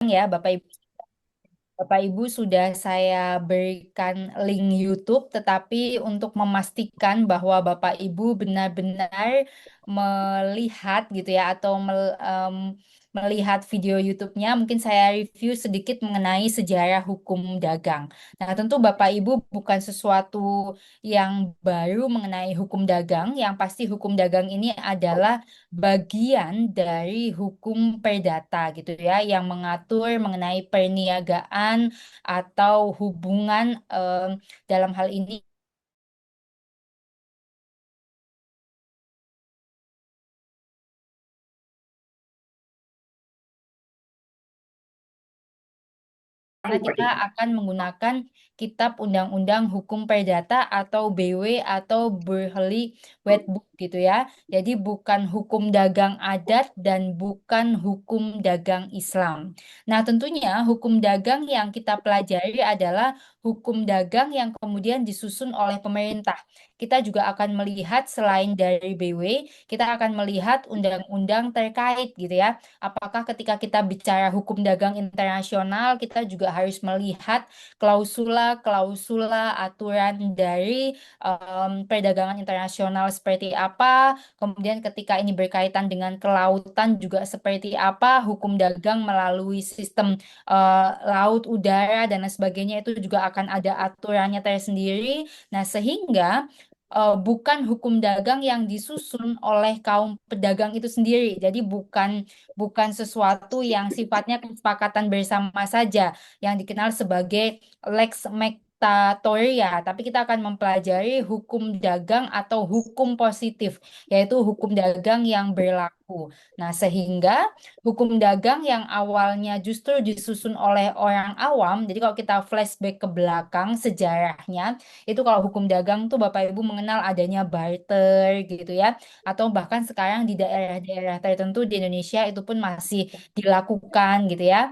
ya, Bapak Ibu sudah saya berikan link YouTube, tetapi untuk memastikan bahwa Bapak Ibu benar-benar melihat gitu ya, atau melihat video YouTube-nya, mungkin saya review sedikit mengenai sejarah hukum dagang. Nah, tentu Bapak Ibu bukan sesuatu yang baru mengenai hukum dagang, yang pasti hukum dagang ini adalah bagian dari hukum perdata gitu ya, yang mengatur mengenai perniagaan atau hubungan dalam hal ini karena kita akan menggunakan Kitab Undang-Undang Hukum Perdata atau BW atau Burgerly Wetboek gitu ya. Jadi bukan hukum dagang adat dan bukan hukum dagang Islam. Nah, tentunya hukum dagang yang kita pelajari adalah hukum dagang yang kemudian disusun oleh pemerintah. Kita juga akan melihat selain dari BW, kita akan melihat undang-undang terkait gitu ya. Apakah ketika kita bicara hukum dagang internasional, kita juga harus melihat klausula-klausula aturan dari perdagangan internasional seperti apa, kemudian ketika ini berkaitan dengan kelautan juga seperti apa, hukum dagang melalui sistem laut, udara, dan lain sebagainya itu juga akan ada aturannya tersendiri. Nah, sehingga bukan hukum dagang yang disusun oleh kaum pedagang itu sendiri. Jadi bukan sesuatu yang sifatnya kesepakatan bersama saja yang dikenal sebagai lex mactatoria, tapi kita akan mempelajari hukum dagang atau hukum positif, yaitu hukum dagang yang berlaku. Nah, sehingga hukum dagang yang awalnya justru disusun oleh orang awam, jadi kalau kita flashback ke belakang sejarahnya, itu kalau hukum dagang tuh Bapak Ibu mengenal adanya barter gitu ya, atau bahkan sekarang di daerah-daerah tertentu di Indonesia itu pun masih dilakukan gitu ya.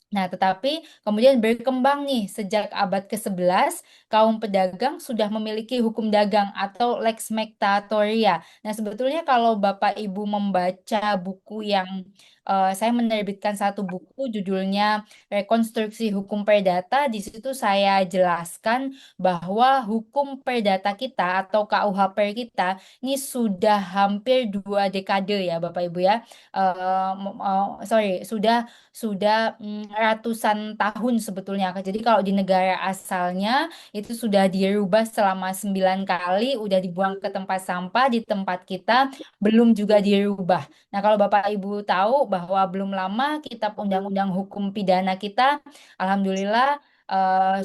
Nah, tetapi kemudian berkembang nih sejak abad ke-11, kaum pedagang sudah memiliki hukum dagang atau lex mactatoria. Nah, sebetulnya kalau Bapak Ibu membaca buku yang saya menerbitkan satu buku judulnya Rekonstruksi Hukum Perdata, di situ saya jelaskan bahwa hukum perdata kita atau KUHP kita ini sudah hampir 2 dekade ya Bapak Ibu ya. Sorry, sudah ratusan tahun sebetulnya. Jadi kalau di negara asalnya itu sudah dirubah selama 9 kali, udah dibuang ke tempat sampah, di tempat kita belum juga dirubah. Nah, kalau Bapak Ibu tahu bahwa belum lama Kitab Undang-Undang Hukum Pidana kita, Alhamdulillah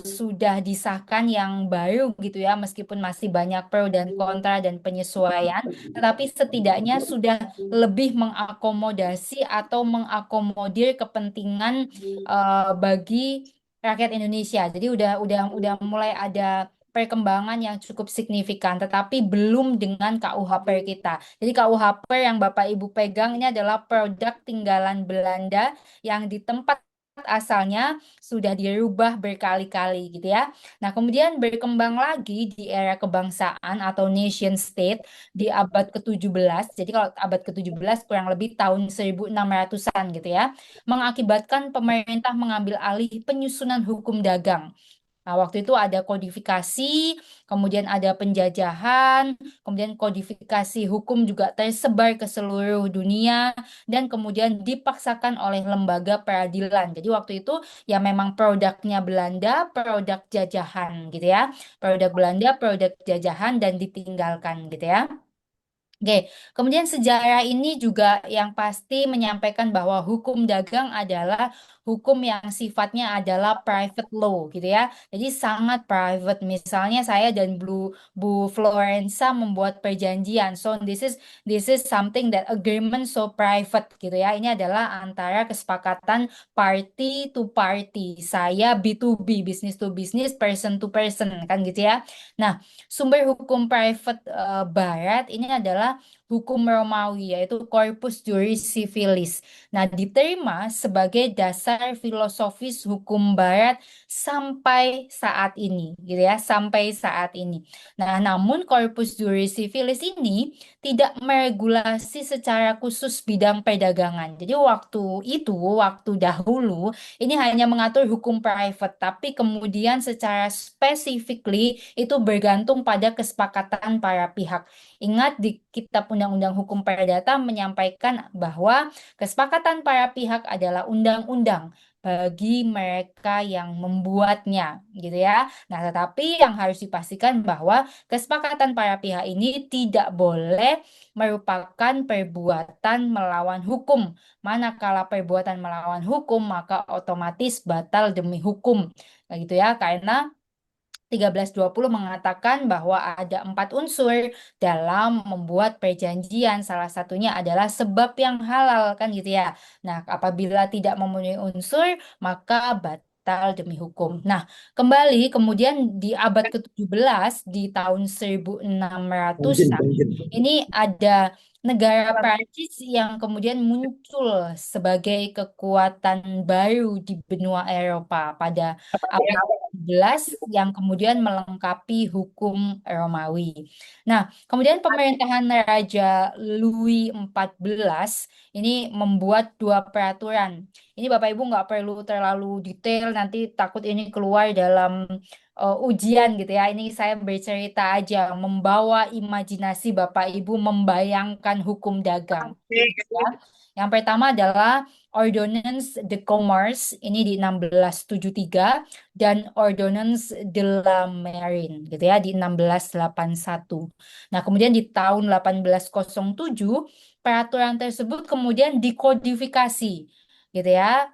sudah disahkan yang baru gitu ya, meskipun masih banyak pro dan kontra dan penyesuaian, tetapi setidaknya sudah lebih mengakomodasi atau mengakomodir kepentingan bagi rakyat Indonesia. Jadi udah mulai ada perkembangan yang cukup signifikan, tetapi belum dengan KUHP kita. Jadi KUHP yang Bapak Ibu pegang ini adalah produk tinggalan Belanda yang di tempat asalnya sudah dirubah berkali-kali gitu ya. Nah, kemudian berkembang lagi di era kebangsaan atau nation state di abad ke-17. Jadi kalau abad ke-17 kurang lebih tahun 1600-an gitu ya, mengakibatkan pemerintah mengambil alih penyusunan hukum dagang. Nah, waktu itu ada kodifikasi, kemudian ada penjajahan, kemudian kodifikasi hukum juga tersebar ke seluruh dunia, dan kemudian dipaksakan oleh lembaga peradilan. Jadi waktu itu ya memang produknya Belanda, produk jajahan gitu ya. Produk Belanda, produk jajahan dan ditinggalkan gitu ya. Oke, kemudian sejarah ini juga yang pasti menyampaikan bahwa hukum dagang adalah hukum yang sifatnya adalah private law gitu ya. Jadi sangat private. Misalnya saya dan Bu Florenza membuat perjanjian. So this is something that agreement so private gitu ya. Ini adalah antara kesepakatan party to party. Saya B2B, business to business, person to person kan gitu ya. Nah, sumber hukum private Barat ini adalah adalah hukum Romawi, yaitu Corpus Juris Civilis. Nah, diterima sebagai dasar filosofis hukum Barat sampai saat ini, gitu ya, sampai saat ini. Nah, namun Corpus Juris Civilis ini tidak meregulasi secara khusus bidang perdagangan. Jadi waktu dahulu, ini hanya mengatur hukum private, tapi kemudian secara specifically itu bergantung pada kesepakatan para pihak. Ingat di Kitab Undang-Undang Hukum Perdata menyampaikan bahwa kesepakatan para pihak adalah undang-undang bagi mereka yang membuatnya, gitu ya. Nah, tetapi yang harus dipastikan bahwa kesepakatan para pihak ini tidak boleh merupakan perbuatan melawan hukum. Manakala perbuatan melawan hukum, maka otomatis batal demi hukum. Nah, gitu ya, karena 1320 mengatakan bahwa ada 4 unsur dalam membuat perjanjian. Salah satunya adalah sebab yang halal, kan gitu ya. Nah, apabila tidak memenuhi unsur, maka batal demi hukum. Nah, kembali kemudian di abad ke-17, di tahun 1600-an, ini ada negara Prancis yang kemudian muncul sebagai kekuatan baru di benua Eropa pada abad 11 yang kemudian melengkapi hukum Romawi. Nah, kemudian pemerintahan Raja Louis XIV ini membuat 2 peraturan. Ini Bapak Ibu nggak perlu terlalu detail, nanti takut ini keluar dalam ujian gitu ya. Ini saya bercerita aja, membawa imajinasi Bapak Ibu membayangkan hukum dagang. Ya. Yang pertama adalah Ordonnance de Commerce ini di 1673 dan Ordonnance de la Marine gitu ya di 1681. Nah, kemudian di tahun 1807 peraturan tersebut kemudian dikodifikasi gitu ya,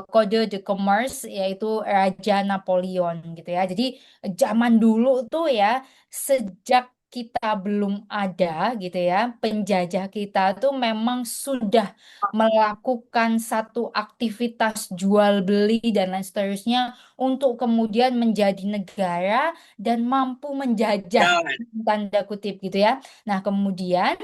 kode de commerce yaitu Raja Napoleon gitu ya. Jadi zaman dulu tuh ya, sejak kita belum ada gitu ya, penjajah kita tuh memang sudah melakukan satu aktivitas jual beli dan lain seterusnya untuk kemudian menjadi negara dan mampu menjajah tanda kutip gitu ya. Nah, kemudian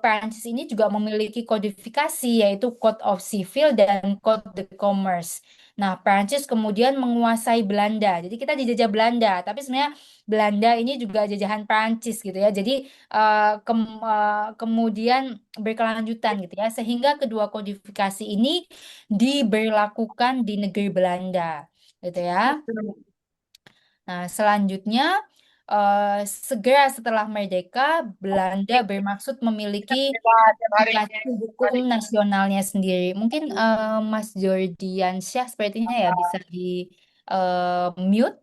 Prancis ini juga memiliki kodifikasi yaitu Code of Civil dan Code de Commerce. Nah, Prancis kemudian menguasai Belanda. Jadi kita dijajah Belanda, tapi sebenarnya Belanda ini juga jajahan Prancis gitu ya. Jadi kemudian berkelanjutan gitu ya, sehingga kedua kodifikasi ini diberlakukan di negeri Belanda gitu ya. Nah, selanjutnya eh, segera setelah merdeka, Belanda bermaksud memiliki aplikasi hukum nasionalnya sendiri. Mungkin Mas Jordiansyah sepertinya ya bisa di mute.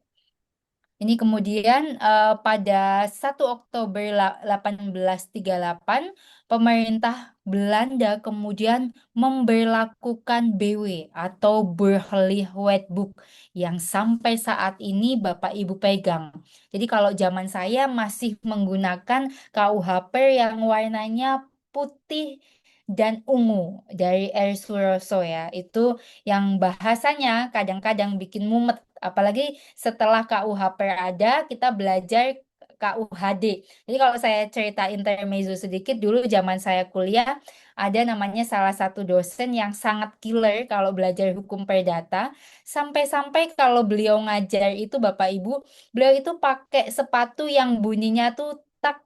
Ini kemudian pada 1 Oktober 1838, pemerintah Belanda kemudian memberlakukan BW atau Burgerlijk Wetboek yang sampai saat ini Bapak Ibu pegang. Jadi kalau zaman saya masih menggunakan KUHP yang warnanya putih dan ungu dari R. Suroso ya. Itu yang bahasanya kadang-kadang bikin mumet. Apalagi setelah KUHP ada, kita belajar KUHD. Jadi kalau saya cerita intermezzo sedikit, dulu zaman saya kuliah, ada namanya salah satu dosen yang sangat killer kalau belajar hukum perdata. Sampai-sampai kalau beliau ngajar itu, Bapak Ibu, beliau itu pakai sepatu yang bunyinya tuh tak,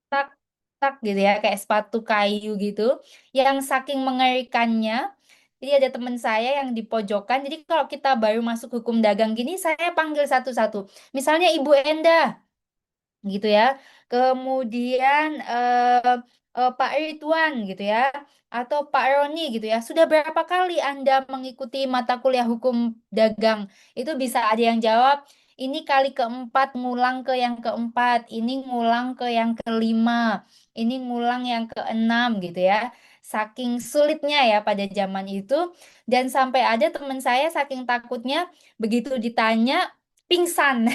tak, tak gitu ya, kayak sepatu kayu gitu, yang saking mengerikannya. Jadi ada teman saya yang di pojokan. Jadi kalau kita baru masuk hukum dagang gini, saya panggil satu-satu. Misalnya Ibu Endah, gitu ya. Kemudian Pak Ridwan gitu ya, atau Pak Roni gitu ya. Sudah berapa kali Anda mengikuti mata kuliah hukum dagang? Itu bisa ada yang jawab, ini kali keempat ngulang ke yang keempat, ini ngulang ke yang kelima, ini ngulang yang keenam gitu ya. Saking sulitnya ya pada zaman itu, dan sampai ada teman saya saking takutnya begitu ditanya pingsan.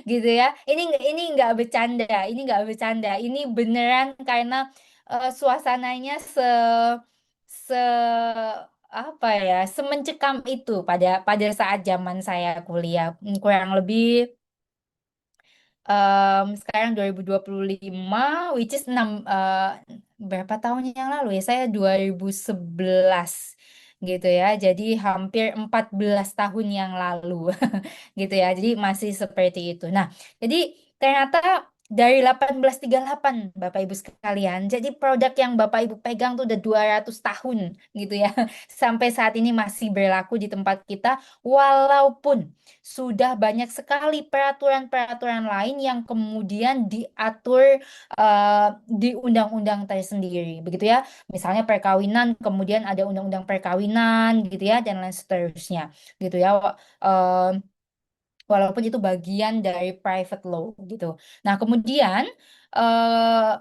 Gitu ya. Ini nggak bercanda, ini nggak bercanda. Ini beneran karena suasananya se apa ya, semencekam itu pada pada saat zaman saya kuliah. Kurang lebih Sekarang 2025, which is berapa tahun yang lalu ya? Saya 2011 gitu ya. Jadi hampir 14 tahun yang lalu gitu ya. Jadi masih seperti itu. Nah, jadi ternyata dari 1838 Bapak Ibu sekalian. Jadi produk yang Bapak Ibu pegang tuh udah 200 tahun gitu ya. Sampai saat ini masih berlaku di tempat kita walaupun sudah banyak sekali peraturan-peraturan lain yang kemudian diatur di undang-undang tersendiri, begitu ya. Misalnya perkawinan, kemudian ada undang-undang perkawinan, gitu ya, dan lain seterusnya, gitu ya. Walaupun itu bagian dari private law, gitu. Nah, kemudian eh,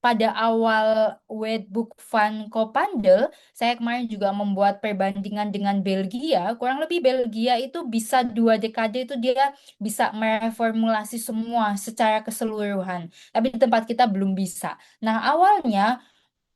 pada awal Wetboek van Koophandel, saya kemarin juga membuat perbandingan dengan Belgia. Kurang lebih Belgia itu bisa 2 dekade itu dia bisa mereformulasi semua secara keseluruhan. Tapi di tempat kita belum bisa. Nah, awalnya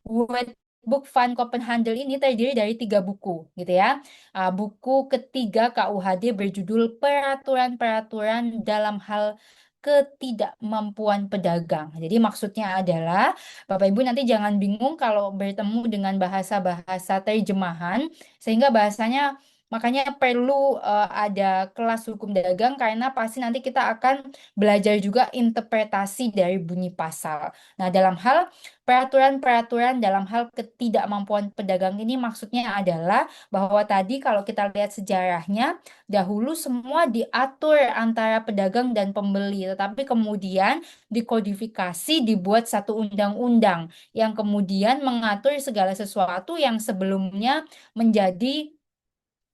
Wetboek van Koophandel ini terdiri dari 3 buku, gitu ya. Buku ketiga KUHD berjudul Peraturan-Peraturan dalam Hal Ketidakmampuan Pedagang. Jadi maksudnya adalah, Bapak Ibu nanti jangan bingung kalau bertemu dengan bahasa-bahasa terjemahan, sehingga bahasanya makanya perlu ada kelas hukum dagang karena pasti nanti kita akan belajar juga interpretasi dari bunyi pasal. Nah, dalam hal peraturan-peraturan dalam hal ketidakmampuan pedagang ini maksudnya adalah bahwa tadi kalau kita lihat sejarahnya, dahulu semua diatur antara pedagang dan pembeli, tetapi kemudian dikodifikasi, dibuat satu undang-undang yang kemudian mengatur segala sesuatu yang sebelumnya menjadi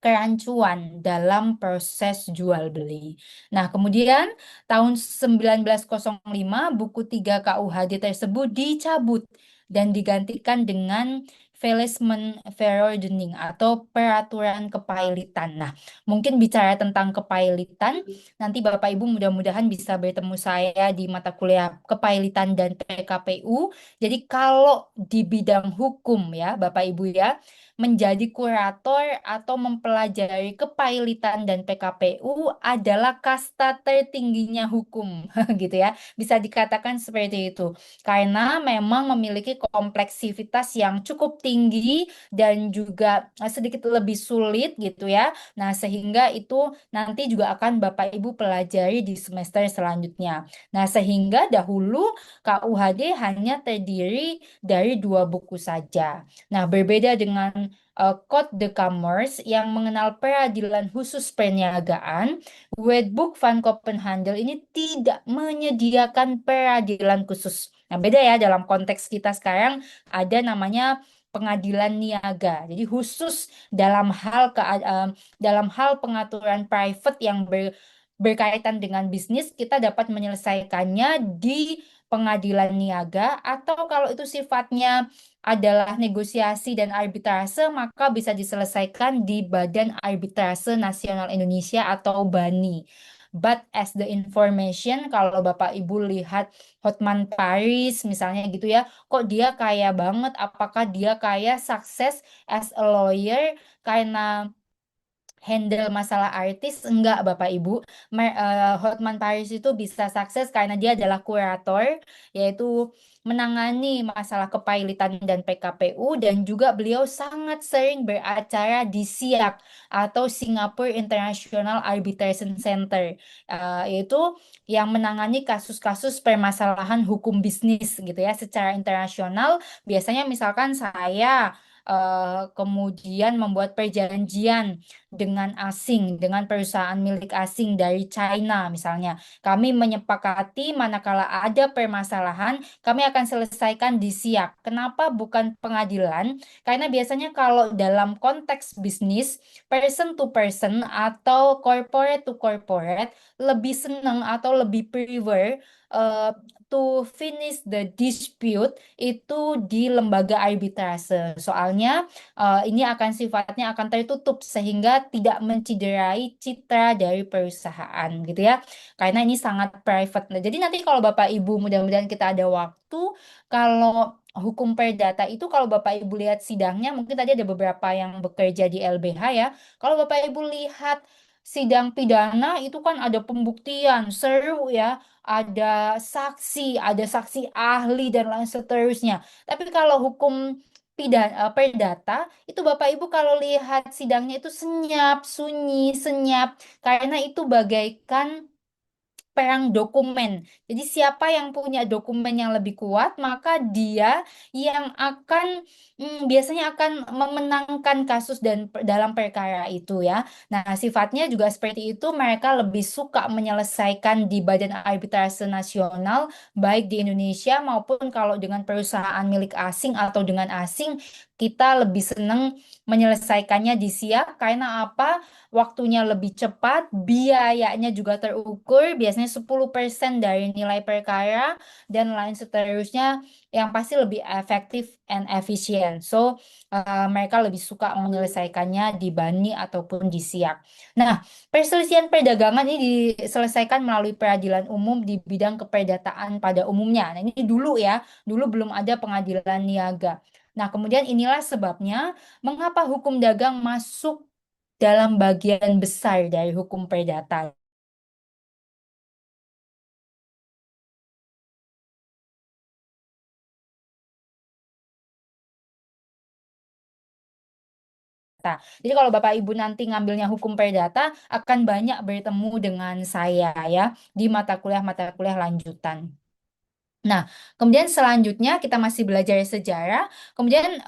kerancuan dalam proses jual beli. Nah, kemudian tahun 1905 buku 3 KUHD tersebut dicabut dan digantikan dengan Vleesman Verordening atau peraturan kepailitan. Nah, mungkin bicara tentang kepailitan, nanti Bapak Ibu mudah-mudahan bisa bertemu saya di mata kuliah kepailitan dan PKPU. Jadi kalau di bidang hukum ya, Bapak Ibu ya, menjadi kurator atau mempelajari kepailitan dan PKPU adalah kasta tertingginya hukum, gitu ya. Bisa dikatakan seperti itu. Karena memang memiliki kompleksivitas yang cukup tinggi dan juga sedikit lebih sulit gitu ya. Nah, sehingga itu nanti juga akan Bapak Ibu pelajari di semester selanjutnya. Nah, sehingga dahulu KUHD hanya terdiri dari 2 buku saja. Nah, berbeda dengan Code de Commerce yang mengenal peradilan khusus perniagaan, Wetboek van Koophandel ini tidak menyediakan peradilan khusus. Nah, beda ya dalam konteks kita sekarang ada namanya pengadilan niaga. Jadi khusus dalam hal pengaturan private yang berkaitan dengan bisnis, kita dapat menyelesaikannya di pengadilan niaga atau kalau itu sifatnya adalah negosiasi dan arbitrase, maka bisa diselesaikan di Badan Arbitrase Nasional Indonesia atau BANI. But as the information, kalau Bapak Ibu lihat Hotman Paris misalnya gitu ya, kok dia kaya banget, apakah dia kaya sukses as a lawyer karena handle masalah artis? Enggak, Bapak Ibu. Hotman Paris itu bisa sukses karena dia adalah kurator, yaitu menangani masalah kepailitan dan PKPU, dan juga beliau sangat sering beracara di SIAK atau Singapore International Arbitration Center, yaitu yang menangani kasus-kasus permasalahan hukum bisnis gitu ya secara internasional. Biasanya misalkan saya kemudian membuat perjanjian dengan asing, dengan perusahaan milik asing dari China misalnya. Kami menyepakati manakala ada permasalahan, kami akan selesaikan di SIAK. Kenapa bukan pengadilan? Karena biasanya kalau dalam konteks bisnis, person to person atau corporate to corporate, lebih senang atau lebih prefer uh, to finish the dispute itu di lembaga arbitrase. Soalnya ini akan sifatnya akan tertutup sehingga tidak menciderai citra dari perusahaan gitu ya. Karena ini sangat private. Nah, jadi nanti kalau Bapak Ibu mudah-mudahan kita ada waktu, kalau hukum perdata itu kalau Bapak Ibu lihat sidangnya, mungkin tadi ada beberapa yang bekerja di LBH ya. Kalau Bapak Ibu lihat sidang pidana itu kan ada pembuktian, seru ya. ada ada saksi ahli dan lain seterusnya. Tapi kalau hukum perdata itu Bapak Ibu kalau lihat sidangnya itu senyap, sunyi, senyap karena itu bagaikan perang dokumen. Jadi siapa yang punya dokumen yang lebih kuat, maka dia yang akan biasanya akan memenangkan kasus dan dalam perkara itu ya. Nah, sifatnya juga seperti itu, mereka lebih suka menyelesaikan di Badan Arbitrase Nasional, baik di Indonesia maupun kalau dengan perusahaan milik asing atau dengan asing, kita lebih senang menyelesaikannya di SIAK karena apa? Waktunya lebih cepat, biayanya juga terukur, biasanya 10% dari nilai perkara, dan lain seterusnya yang pasti lebih efektif and efisien. So, mereka lebih suka menyelesaikannya di BANI ataupun di SIAK. Nah, perselisihan perdagangan ini diselesaikan melalui peradilan umum di bidang keperdataan pada umumnya. Nah, ini dulu ya, dulu belum ada pengadilan niaga. Nah, kemudian inilah sebabnya mengapa hukum dagang masuk dalam bagian besar dari hukum perdata. Jadi kalau Bapak Ibu nanti ngambilnya hukum perdata akan banyak bertemu dengan saya ya di mata kuliah lanjutan. Nah, kemudian selanjutnya kita masih belajar sejarah. Kemudian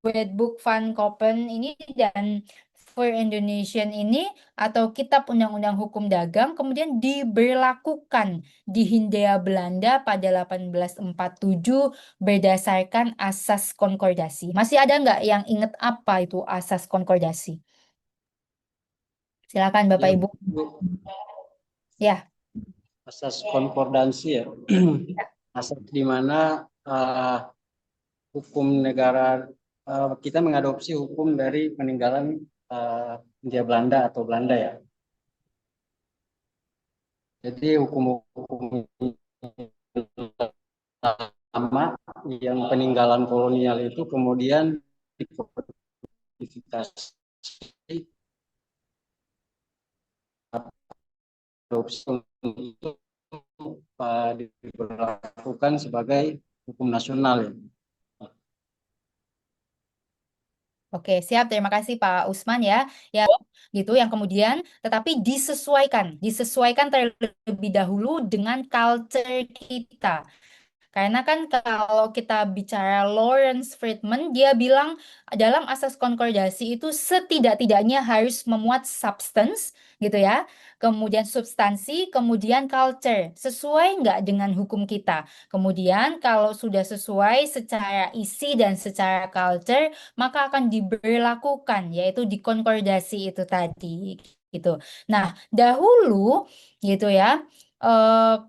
Wetboek van Koppen ini dan For Indonesian ini atau Kitab Undang-Undang Hukum Dagang kemudian diberlakukan di Hindia Belanda pada 1847 berdasarkan asas konkordasi. Masih ada nggak yang ingat apa itu asas konkordasi? Silakan Bapak Ya, Ibu. Bu, Ya. asas konkordansi ya. Asas di mana hukum negara kita mengadopsi hukum dari peninggalan Hindia Belanda atau Belanda ya. Jadi hukum-hukum lama yang peninggalan kolonial itu kemudian dikodifikasi adopsi untuk diberlakukan sebagai hukum nasional ya. Oke, siap. Terima kasih Pak Usman ya. Ya, gitu yang kemudian tetapi disesuaikan terlebih dahulu dengan culture kita. Karena kan kalau kita bicara Lawrence Friedman, dia bilang dalam asas konkordasi itu setidak-tidaknya harus memuat substance, gitu ya. Kemudian substansi, kemudian culture. Sesuai nggak dengan hukum kita? Kemudian kalau sudah sesuai secara isi dan secara culture, maka akan diberlakukan, yaitu dikonkordasi itu tadi. Gitu. Nah, dahulu gitu ya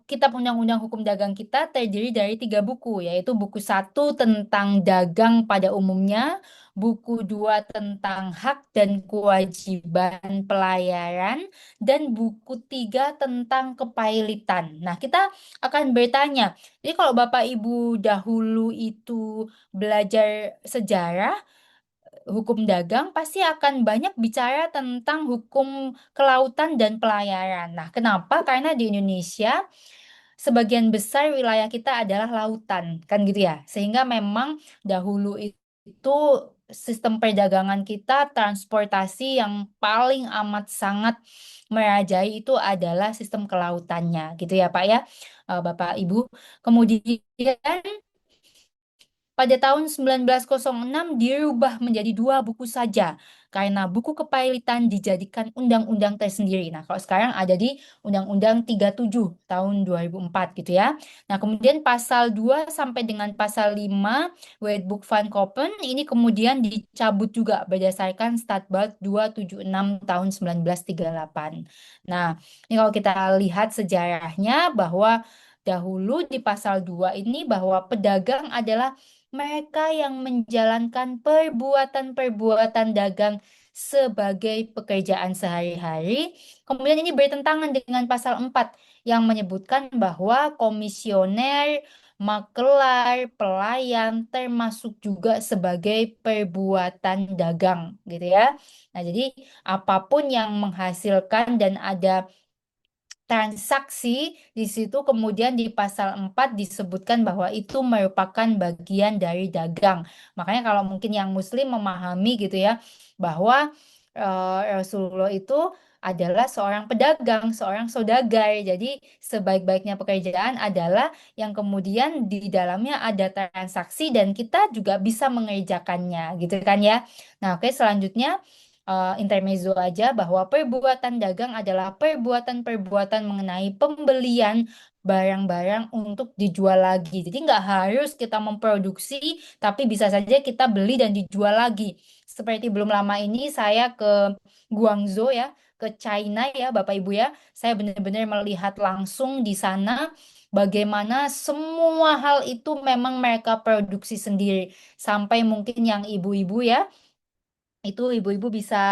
Kitab Undang-Undang Hukum Dagang kita terdiri dari 3 buku, yaitu buku satu tentang dagang pada umumnya, buku dua tentang hak dan kewajiban pelayaran, dan buku tiga tentang kepailitan. Nah, kita akan bertanya, jadi kalau Bapak Ibu dahulu itu belajar sejarah, hukum dagang pasti akan banyak bicara tentang hukum kelautan dan pelayaran. Nah, kenapa? Karena di Indonesia sebagian besar wilayah kita adalah lautan, kan gitu ya. Sehingga memang dahulu itu sistem perdagangan kita, transportasi yang paling amat sangat merajai itu adalah sistem kelautannya, gitu ya Pak ya, Bapak Ibu. Kemudian pada tahun 1906 dirubah menjadi 2 buku saja karena buku kepailitan dijadikan undang-undang tersendiri. Nah, kalau sekarang ada di Undang-Undang 37 tahun 2004 gitu ya. Nah, kemudian pasal 2 sampai dengan pasal 5 Wetboek van Koppen ini kemudian dicabut juga berdasarkan Statbat 276 tahun 1938. Nah, ini kalau kita lihat sejarahnya bahwa dahulu di pasal 2 ini bahwa pedagang adalah mereka yang menjalankan perbuatan-perbuatan dagang sebagai pekerjaan sehari-hari. Kemudian ini bertentangan dengan pasal 4 yang menyebutkan bahwa komisioner, makelar, pelayan termasuk juga sebagai perbuatan dagang gitu ya. Nah, jadi apapun yang menghasilkan dan ada transaksi di situ kemudian di pasal 4 disebutkan bahwa itu merupakan bagian dari dagang. Makanya kalau mungkin yang muslim memahami gitu ya bahwa Rasulullah itu adalah seorang pedagang, seorang saudagar. Jadi sebaik-baiknya pekerjaan adalah yang kemudian di dalamnya ada transaksi dan kita juga bisa mengerjakannya gitu kan ya. Nah, oke selanjutnya intermezzo aja bahwa perbuatan dagang adalah perbuatan-perbuatan mengenai pembelian barang-barang untuk dijual lagi. Jadi nggak harus kita memproduksi, tapi bisa saja kita beli dan dijual lagi. Seperti belum lama ini saya ke Guangzhou ya, ke China ya, Bapak Ibu ya. Saya benar-benar melihat langsung di sana bagaimana semua hal itu memang mereka produksi sendiri. Sampai mungkin yang ibu-ibu ya itu ibu-ibu bisa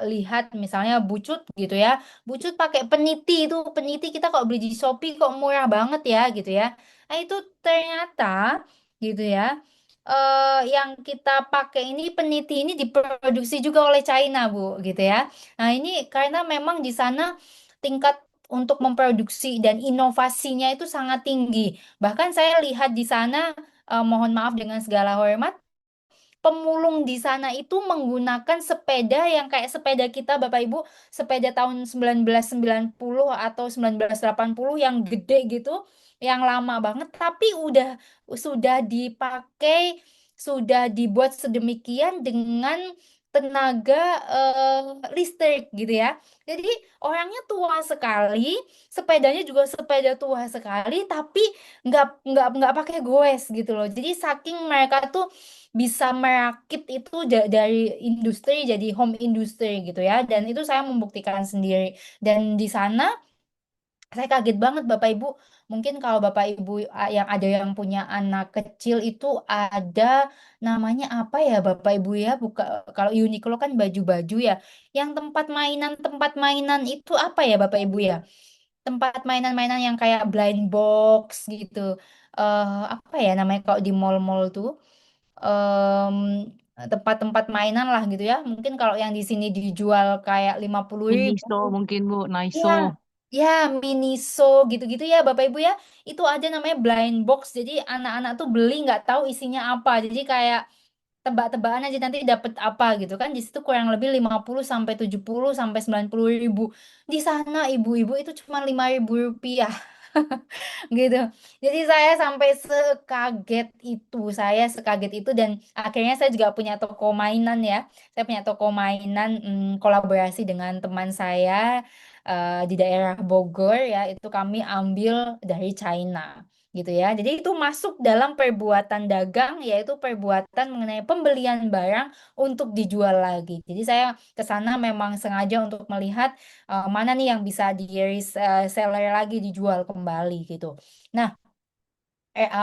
lihat misalnya bucut gitu ya. Bucut pakai peniti itu, peniti kita kok beli di Shopee kok murah banget ya gitu ya. Nah, itu ternyata gitu ya. Yang kita pakai ini peniti ini diproduksi juga oleh China, Bu, gitu ya. Nah, ini karena memang di sana tingkat untuk memproduksi dan inovasinya itu sangat tinggi. Bahkan saya lihat di sana, mohon maaf dengan segala hormat, pemulung di sana itu menggunakan sepeda yang kayak sepeda kita Bapak Ibu, sepeda tahun 1990 atau 1980 yang gede gitu, yang lama banget tapi sudah dipakai, sudah dibuat sedemikian dengan tenaga eh, listrik gitu ya. Jadi orangnya tua sekali, sepedanya juga sepeda tua sekali, tapi nggak pakai goes gitu loh. Jadi saking mereka tuh bisa merakit itu dari industri jadi home industry gitu ya, dan itu saya membuktikan sendiri. Dan di sana saya kaget banget Bapak Ibu, mungkin kalau Bapak Ibu yang ada yang punya anak kecil itu ada namanya apa ya Bapak Ibu ya, buka kalau Uniqlo kan baju-baju ya, yang tempat mainan itu apa ya Bapak Ibu ya, tempat mainan-mainan yang kayak blind box gitu. Apa ya namanya kalau di mall-mall tuh, em, tempat-tempat mainan lah gitu ya. Mungkin kalau yang di sini dijual kayak 50.000. Miniso mungkin Bu, Ya, Naiso. ya, Miniso gitu-gitu ya Bapak Ibu ya. Itu ada namanya blind box. Jadi anak-anak tuh beli nggak tahu isinya apa. Jadi kayak tebak-tebakan aja nanti dapet apa gitu kan. Di situ kurang lebih 50 sampai 70 sampai 90.000. Di sana ibu-ibu itu cuma 5.000 rupiah gitu. Jadi saya sekaget itu dan akhirnya saya juga punya toko mainan ya. Saya punya toko mainan, kolaborasi dengan teman saya di daerah Bogor ya. Itu kami ambil dari China gitu ya. Jadi itu masuk dalam perbuatan dagang, yaitu perbuatan mengenai pembelian barang untuk dijual lagi. Jadi saya ke sana memang sengaja untuk melihat mana nih yang bisa di reseller lagi, dijual kembali gitu. Nah,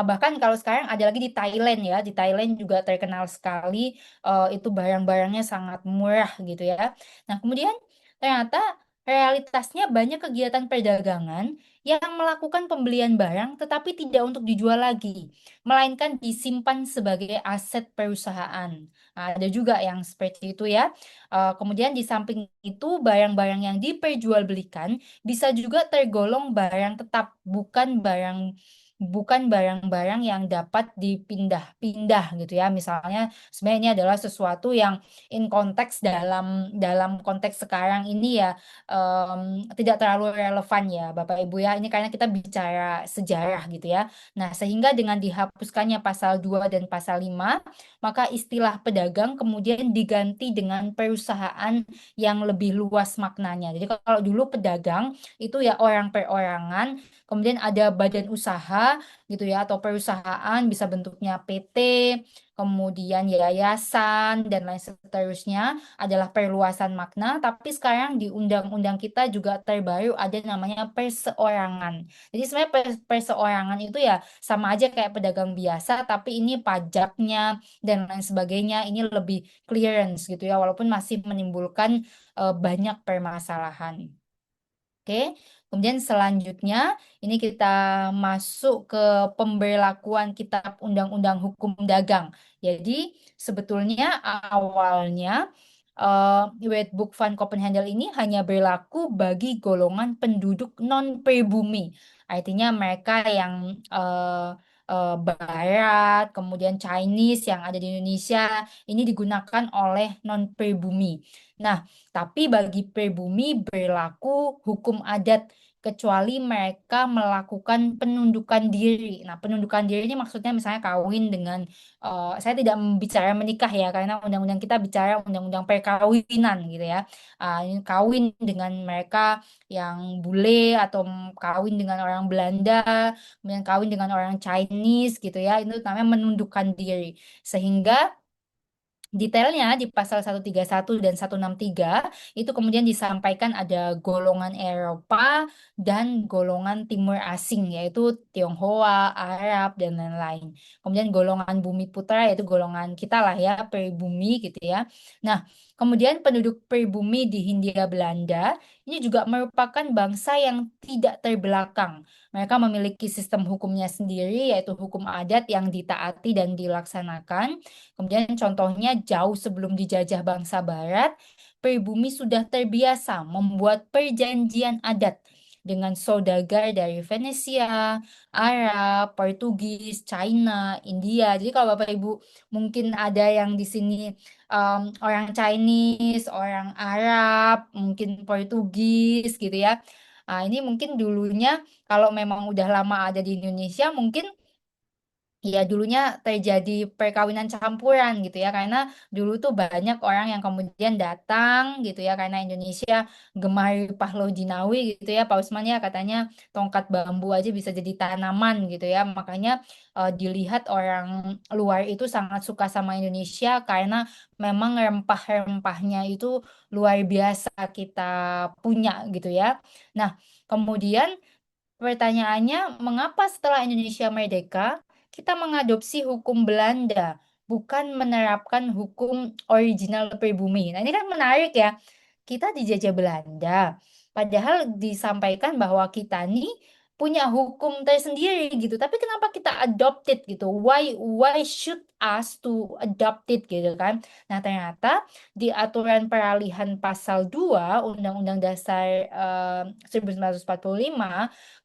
bahkan kalau sekarang ada lagi di Thailand ya, di Thailand juga terkenal sekali, itu barang-barangnya sangat murah gitu ya. Nah, kemudian ternyata realitasnya banyak kegiatan perdagangan yang melakukan pembelian barang tetapi tidak untuk dijual lagi, melainkan disimpan sebagai aset perusahaan. Nah, ada juga yang seperti itu ya. Kemudian di samping itu barang-barang yang diperjualbelikan bisa juga tergolong barang tetap, bukan barang-barang yang dapat dipindah-pindah gitu ya. Misalnya sebenarnya ini adalah sesuatu yang in konteks dalam dalam konteks sekarang ini ya, tidak terlalu relevan ya Bapak Ibu ya. Ini karena kita bicara sejarah gitu ya. Nah, sehingga dengan dihapuskannya pasal 2 dan pasal 5, maka istilah pedagang kemudian diganti dengan perusahaan yang lebih luas maknanya. Jadi kalau dulu pedagang itu ya orang perorangan, kemudian ada badan usaha gitu ya atau perusahaan bisa bentuknya PT, kemudian yayasan dan lain seterusnya, adalah perluasan makna, tapi sekarang di undang-undang kita juga terbaru ada namanya perseorangan. Jadi sebenarnya perseorangan itu ya sama aja kayak pedagang biasa, tapi ini pajaknya dan lain sebagainya ini lebih clearance gitu ya, walaupun masih menimbulkan banyak permasalahan. Oke, kemudian selanjutnya ini kita masuk ke pemberlakuan Kitab Undang-Undang Hukum Dagang. Jadi sebetulnya awalnya Wetboek van Copenhagen ini hanya berlaku bagi golongan penduduk non-pribumi. Artinya mereka yang Barat, kemudian Chinese yang ada di Indonesia, ini digunakan oleh non-pribumi. Nah, tapi bagi pribumi berlaku hukum adat kecuali mereka melakukan penundukan diri. Nah, penundukan diri ini maksudnya misalnya kawin dengan saya tidak bicara menikah ya, karena undang-undang kita bicara undang-undang perkawinan gitu ya. Ini kawin dengan mereka yang bule atau kawin dengan orang Belanda, kemudian kawin dengan orang Chinese gitu ya. Itu namanya menundukkan diri. Sehingga detailnya di pasal 131 dan 163 itu kemudian disampaikan ada golongan Eropa dan golongan Timur Asing yaitu Tionghoa, Arab dan lain-lain. Kemudian golongan Bumi Putra yaitu golongan kita lah ya, pribumi gitu ya. Nah, kemudian penduduk pribumi di Hindia Belanda ini juga merupakan bangsa yang tidak terbelakang. Mereka memiliki sistem hukumnya sendiri yaitu hukum adat yang ditaati dan dilaksanakan. Kemudian contohnya jauh sebelum dijajah bangsa Barat, pribumi sudah terbiasa membuat perjanjian adat dengan saudagar dari Venesia, Arab, Portugis, China, India. Jadi kalau Bapak Ibu mungkin ada yang di sini orang Chinese, orang Arab, mungkin Portugis gitu ya. Ini mungkin dulunya kalau memang udah lama ada di Indonesia, mungkin iya, dulunya terjadi perkawinan campuran gitu ya, karena dulu tuh banyak orang yang kemudian datang gitu ya, karena Indonesia gemar Pahlo Jinawi gitu ya, Pak Usman ya katanya tongkat bambu aja bisa jadi tanaman gitu ya, makanya dilihat orang luar itu sangat suka sama Indonesia karena memang rempah-rempahnya itu luar biasa kita punya gitu ya. Nah, kemudian pertanyaannya, mengapa setelah Indonesia merdeka, kita mengadopsi hukum Belanda, bukan menerapkan hukum original pribumi? Nah, ini kan menarik ya. Kita dijajah Belanda, padahal disampaikan bahwa kita nih punya hukum tersendiri gitu. Tapi kenapa kita adopt it gitu? Why should us to adopt it gitu kan? Nah, ternyata di aturan peralihan pasal 2 Undang-Undang Dasar 1945,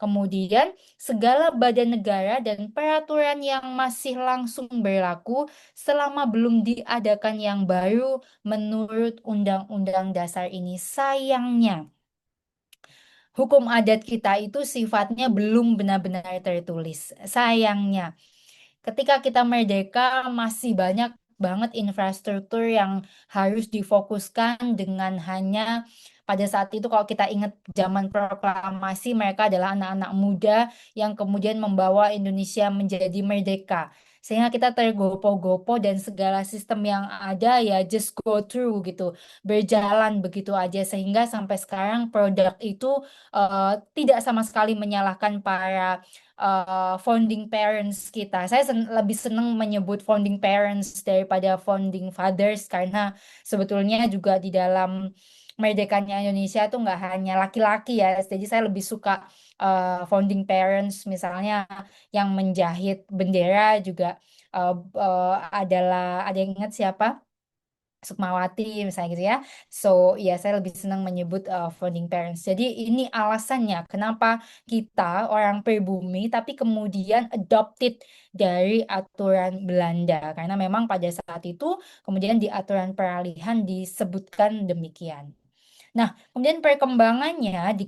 kemudian segala badan negara dan peraturan yang masih langsung berlaku selama belum diadakan yang baru menurut Undang-Undang Dasar ini. Sayangnya, hukum adat kita itu sifatnya belum benar-benar tertulis. Sayangnya. Ketika kita merdeka, masih banyak banget infrastruktur yang harus difokuskan dengan hanya pada saat itu kalau kita ingat zaman proklamasi mereka adalah anak-anak muda yang kemudian membawa Indonesia menjadi merdeka. Sehingga kita tergopoh-gopoh dan segala sistem yang ada ya just go through gitu, berjalan begitu aja sehingga sampai sekarang produk itu tidak sama sekali menyalahkan para founding parents kita. Saya lebih senang menyebut founding parents daripada founding fathers karena sebetulnya juga di dalam merdekanya Indonesia itu nggak hanya laki-laki ya. Jadi saya lebih suka founding parents misalnya yang menjahit bendera juga adalah ada yang ingat siapa? Sukmawati misalnya gitu ya. So, ya saya lebih senang menyebut founding parents. Jadi ini alasannya kenapa kita orang pribumi tapi kemudian adopted dari aturan Belanda. Karena memang pada saat itu kemudian di aturan peralihan disebutkan demikian. Nah, kemudian perkembangannya di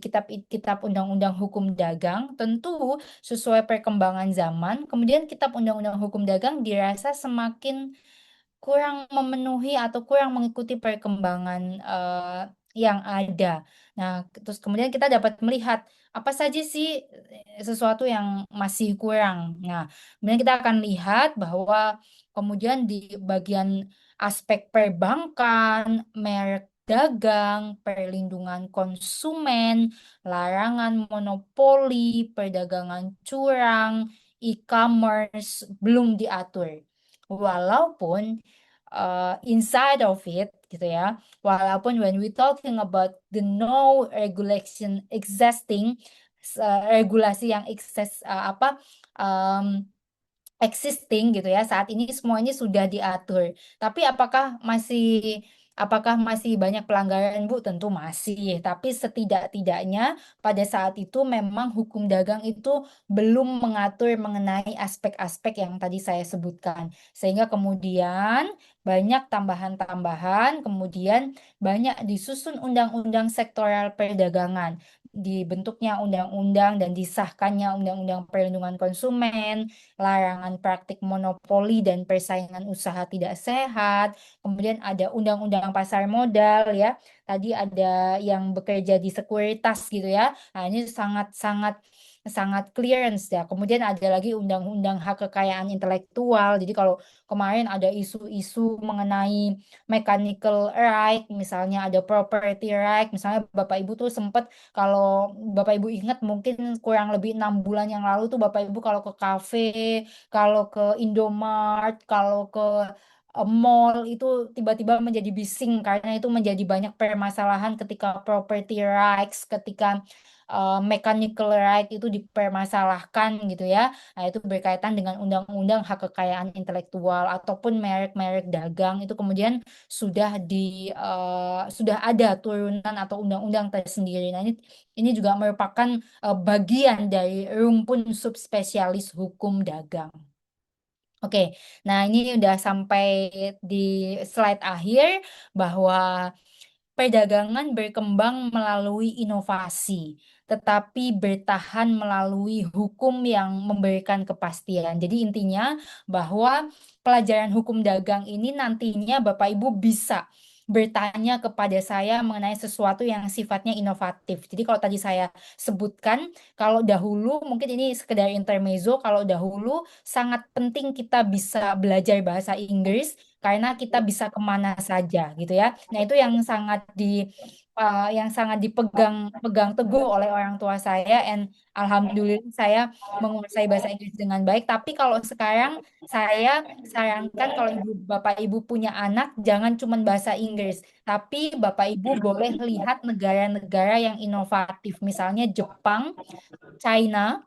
kitab Undang-Undang Hukum Dagang tentu sesuai perkembangan zaman. Kemudian kitab Undang-Undang Hukum Dagang dirasa semakin kurang memenuhi atau kurang mengikuti perkembangan yang ada. Nah, terus kemudian kita dapat melihat apa saja sih sesuatu yang masih kurang. Nah, kemudian kita akan lihat bahwa kemudian di bagian aspek perbankan, merek dagang, perlindungan konsumen, larangan monopoli, perdagangan curang, e-commerce belum diatur. Walaupun inside of it gitu ya, walaupun when we talking about the no regulation existing, regulasi yang um, existing gitu ya saat ini semua ini sudah diatur. Tapi apakah masih Apakah masih banyak pelanggaran, Bu? Tentu masih, tapi setidak-tidaknya pada saat itu memang hukum dagang itu belum mengatur mengenai aspek-aspek yang tadi saya sebutkan. Sehingga kemudian banyak tambahan-tambahan, kemudian banyak disusun undang-undang sektoral perdagangan. Dibentuknya undang-undang dan disahkannya undang-undang perlindungan konsumen, larangan praktik monopoli dan persaingan usaha tidak sehat. Kemudian ada undang-undang pasar modal ya. Tadi ada yang bekerja di sekuritas gitu ya. Nah, ini sangat-sangat sangat clearance ya. Kemudian ada lagi undang-undang hak kekayaan intelektual. Jadi kalau kemarin ada isu-isu mengenai mechanical right, misalnya ada property right, misalnya Bapak Ibu tuh sempat, kalau Bapak Ibu ingat mungkin kurang lebih 6 bulan yang lalu tuh Bapak Ibu kalau ke kafe, kalau ke Indomart, kalau ke mall itu tiba-tiba menjadi bising karena itu menjadi banyak permasalahan ketika property rights, ketika mechanical right itu dipermasalahkan gitu ya. Nah, itu berkaitan dengan undang-undang hak kekayaan intelektual ataupun merek-merek dagang itu kemudian sudah ada turunan atau undang-undang tersendiri. Nah, ini juga merupakan bagian dari rumpun subspesialis hukum dagang. Oke, nah ini udah sampai di slide akhir bahwa perdagangan berkembang melalui inovasi, tetapi bertahan melalui hukum yang memberikan kepastian. Jadi intinya bahwa pelajaran hukum dagang ini nantinya Bapak Ibu bisa bertanya kepada saya mengenai sesuatu yang sifatnya inovatif. Jadi kalau tadi saya sebutkan, kalau dahulu mungkin ini sekedar intermezzo, kalau dahulu sangat penting kita bisa belajar bahasa Inggris karena kita bisa kemana saja gitu ya. Nah, itu yang sangat dipegang pegang teguh oleh orang tua saya, and alhamdulillah saya menguasai bahasa Inggris dengan baik. Tapi kalau sekarang saya sarankan kalau ibu bapak ibu punya anak jangan cuma bahasa Inggris, tapi bapak ibu boleh lihat negara-negara yang inovatif, misalnya Jepang, China,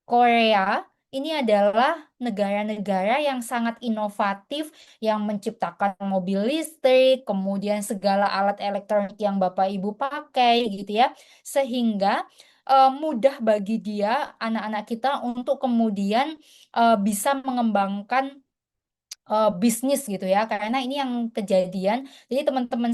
Korea. Ini adalah negara-negara yang sangat inovatif, yang menciptakan mobil listrik, kemudian segala alat elektronik yang Bapak Ibu pakai gitu ya. Sehingga mudah bagi dia, anak-anak kita untuk kemudian bisa mengembangkan bisnis gitu ya, karena ini yang kejadian. Jadi teman-teman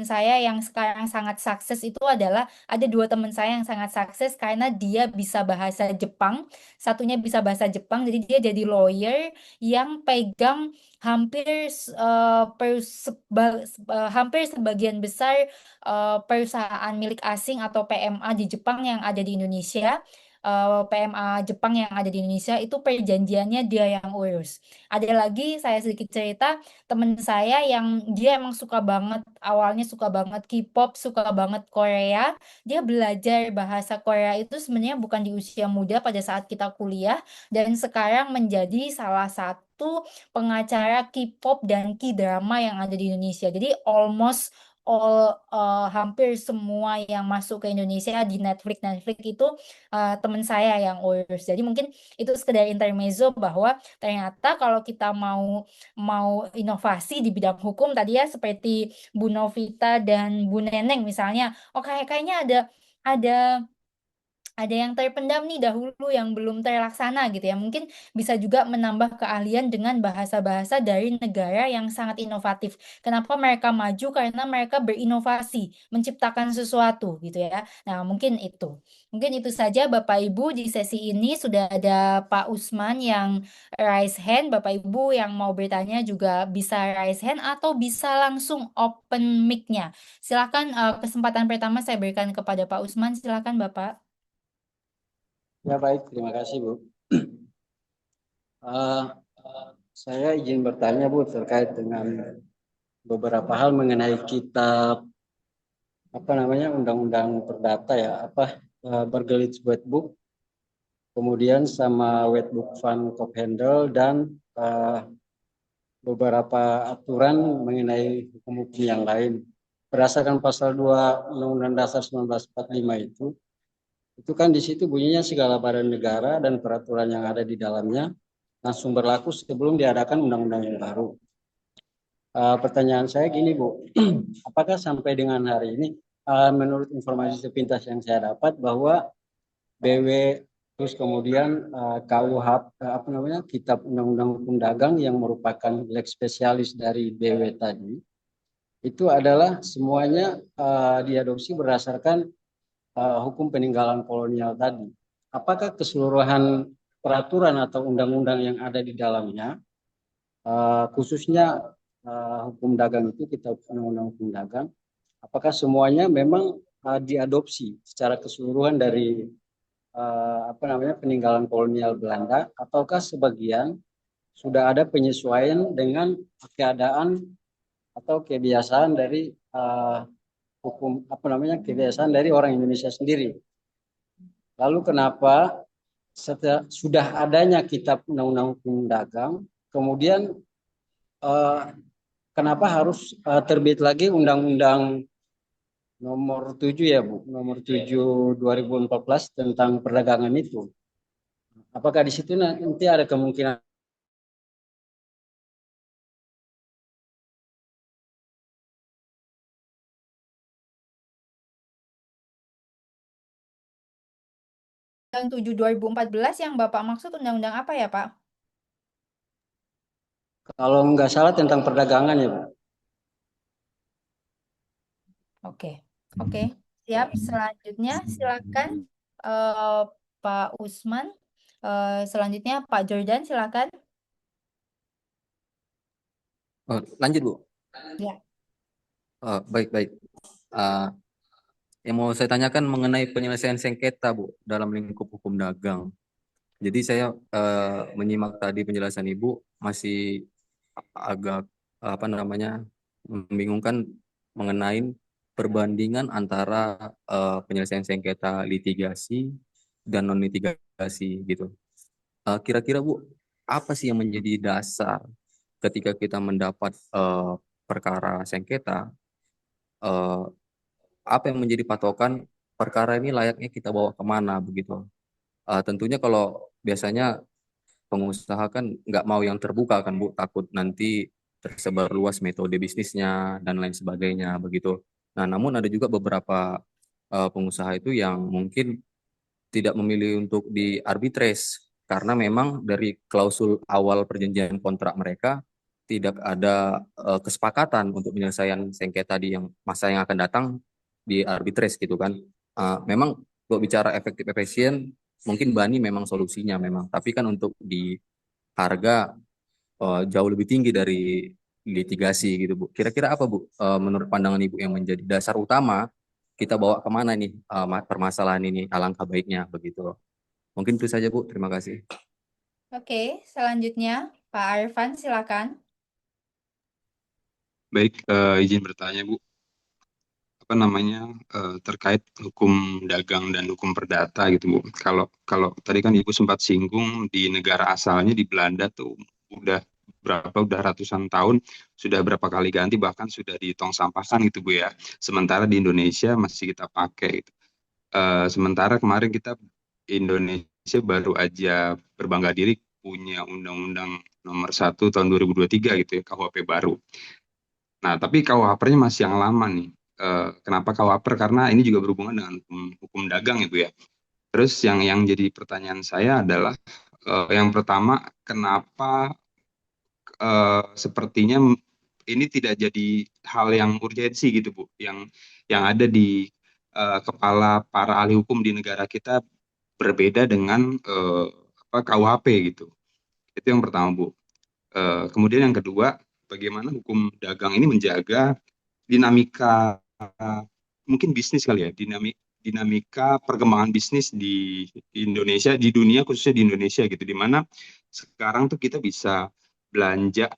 saya yang sekarang sangat sukses itu adalah ada dua teman saya yang sangat sukses karena dia bisa bahasa Jepang, satunya bisa bahasa Jepang, jadi dia jadi lawyer yang pegang hampir sebagian besar perusahaan milik asing atau PMA di Jepang yang ada di Indonesia. PMA Jepang yang ada di Indonesia itu perjanjiannya dia yang urus. Ada lagi saya sedikit cerita, temen saya yang dia emang suka banget, awalnya suka banget K-pop, suka banget Korea. Dia belajar bahasa Korea itu sebenarnya bukan di usia muda pada saat kita kuliah, dan sekarang menjadi salah satu pengacara K-pop dan K-drama yang ada di Indonesia. Jadi hampir semua yang masuk ke Indonesia di Netflix itu teman saya yang urus. Jadi mungkin itu sekedar intermezzo bahwa ternyata kalau kita mau mau inovasi di bidang hukum tadi ya, seperti Bu Novita dan Bu Neneng misalnya, oh kayaknya ada ada yang terpendam nih dahulu yang belum terlaksana gitu ya. Mungkin bisa juga menambah keahlian dengan bahasa-bahasa dari negara yang sangat inovatif. Kenapa mereka maju? Karena mereka berinovasi, menciptakan sesuatu gitu ya. Nah, mungkin itu. Mungkin itu saja Bapak Ibu, di sesi ini sudah ada Pak Usman yang raise hand. Bapak Ibu yang mau bertanya juga bisa raise hand atau bisa langsung open mic-nya. Silakan, kesempatan pertama saya berikan kepada Pak Usman. Silakan Bapak. Ya baik, terima kasih Bu. Eh, saya izin bertanya Bu terkait dengan beberapa hal mengenai kitab apa namanya Undang-Undang Perdata ya, Bergelit Wetbook, kemudian sama Wetbook Van Cophendel dan eh, beberapa aturan mengenai hukum-hukum yang lain. Berdasarkan pasal 2 Undang-Undang Dasar 1945 itu kan di situ bunyinya segala badan negara dan peraturan yang ada di dalamnya langsung berlaku sebelum diadakan undang-undang yang baru. Pertanyaan saya gini Bu, apakah sampai dengan hari ini, menurut informasi sepintas yang saya dapat bahwa BW terus kemudian KUH, apa namanya, Kitab Undang-Undang Hukum Dagang yang merupakan leg spesialis dari BW tadi itu adalah semuanya diadopsi berdasarkan hukum peninggalan kolonial tadi. Apakah keseluruhan peraturan atau undang-undang yang ada di dalamnya, khususnya hukum dagang itu, kita undang-undang hukum dagang, apakah semuanya memang diadopsi secara keseluruhan dari apa namanya, peninggalan kolonial Belanda, ataukah sebagian sudah ada penyesuaian dengan keadaan atau kebiasaan dari hukum, apa namanya, kebiasaan dari orang Indonesia sendiri. Lalu kenapa sudah adanya Kitab Undang-Undang Hukum Dagang, kemudian eh, kenapa harus terbit lagi Undang-Undang nomor 7 ya Bu, nomor 7 2014 tentang perdagangan itu? Apakah di situ nanti ada kemungkinan Undang 7 2014 yang Bapak maksud undang-undang apa ya, Pak? kalau nggak salah tentang perdagangan ya Bu? Oke, oke. Siap. Selanjutnya silakan eh, Pak Usman. Selanjutnya Pak Jordan, silakan. Oh, lanjut Bu. Ya. Oh, baik baik. Uh, yang mau saya tanyakan mengenai penyelesaian sengketa Bu dalam lingkup hukum dagang. Jadi saya menyimak tadi penjelasan Ibu masih agak apa namanya membingungkan mengenai perbandingan antara penyelesaian sengketa litigasi dan non litigasi gitu. Kira-kira Bu, apa sih yang menjadi dasar ketika kita mendapat perkara sengketa? eh, Apa yang menjadi patokan perkara ini layaknya kita bawa kemana begitu? Tentunya kalau biasanya pengusaha kan nggak mau yang terbuka kan Bu, takut nanti tersebar luas metode bisnisnya dan lain sebagainya begitu. Nah, namun ada juga beberapa pengusaha itu yang mungkin tidak memilih untuk di arbitrase karena memang dari klausul awal perjanjian kontrak mereka tidak ada kesepakatan untuk penyelesaian sengketa di yang masa yang akan datang di arbitrase gitu kan. Memang kalau bicara efektif efisien mungkin Bani memang solusinya memang, tapi kan untuk di harga jauh lebih tinggi dari litigasi gitu Bu. Kira-kira apa Bu menurut pandangan Ibu yang menjadi dasar utama kita bawa kemana nih permasalahan ini alangkah baiknya begitu. Mungkin itu saja Bu, terima kasih. Oke, selanjutnya Pak Arfan, silakan. Baik, izin bertanya Bu, apa namanya, terkait hukum dagang dan hukum perdata gitu Bu. Kalau kalau tadi kan Ibu sempat singgung di negara asalnya di Belanda tuh udah udah ratusan tahun, sudah berapa kali ganti, bahkan sudah ditong sampahkan gitu Bu ya. Sementara di Indonesia masih kita pakai gitu. Sementara kemarin kita Indonesia baru aja berbangga diri punya Undang-Undang Nomor 1 tahun 2023 gitu ya, KUHP baru. Nah, tapi KUHP-nya masih yang lama nih. Kenapa KUHP? Karena ini juga berhubungan dengan hukum dagang ya, Bu ya. Terus yang jadi pertanyaan saya adalah yang pertama, kenapa sepertinya ini tidak jadi hal yang urgensi gitu, Bu, yang ada di kepala para ahli hukum di negara kita berbeda dengan apa, KUHP gitu. Itu yang pertama, Bu. Kemudian yang kedua, bagaimana hukum dagang ini menjaga dinamika mungkin bisnis kali ya, dinamika perkembangan bisnis di Indonesia, di dunia khususnya di Indonesia gitu, di mana sekarang tuh kita bisa belanja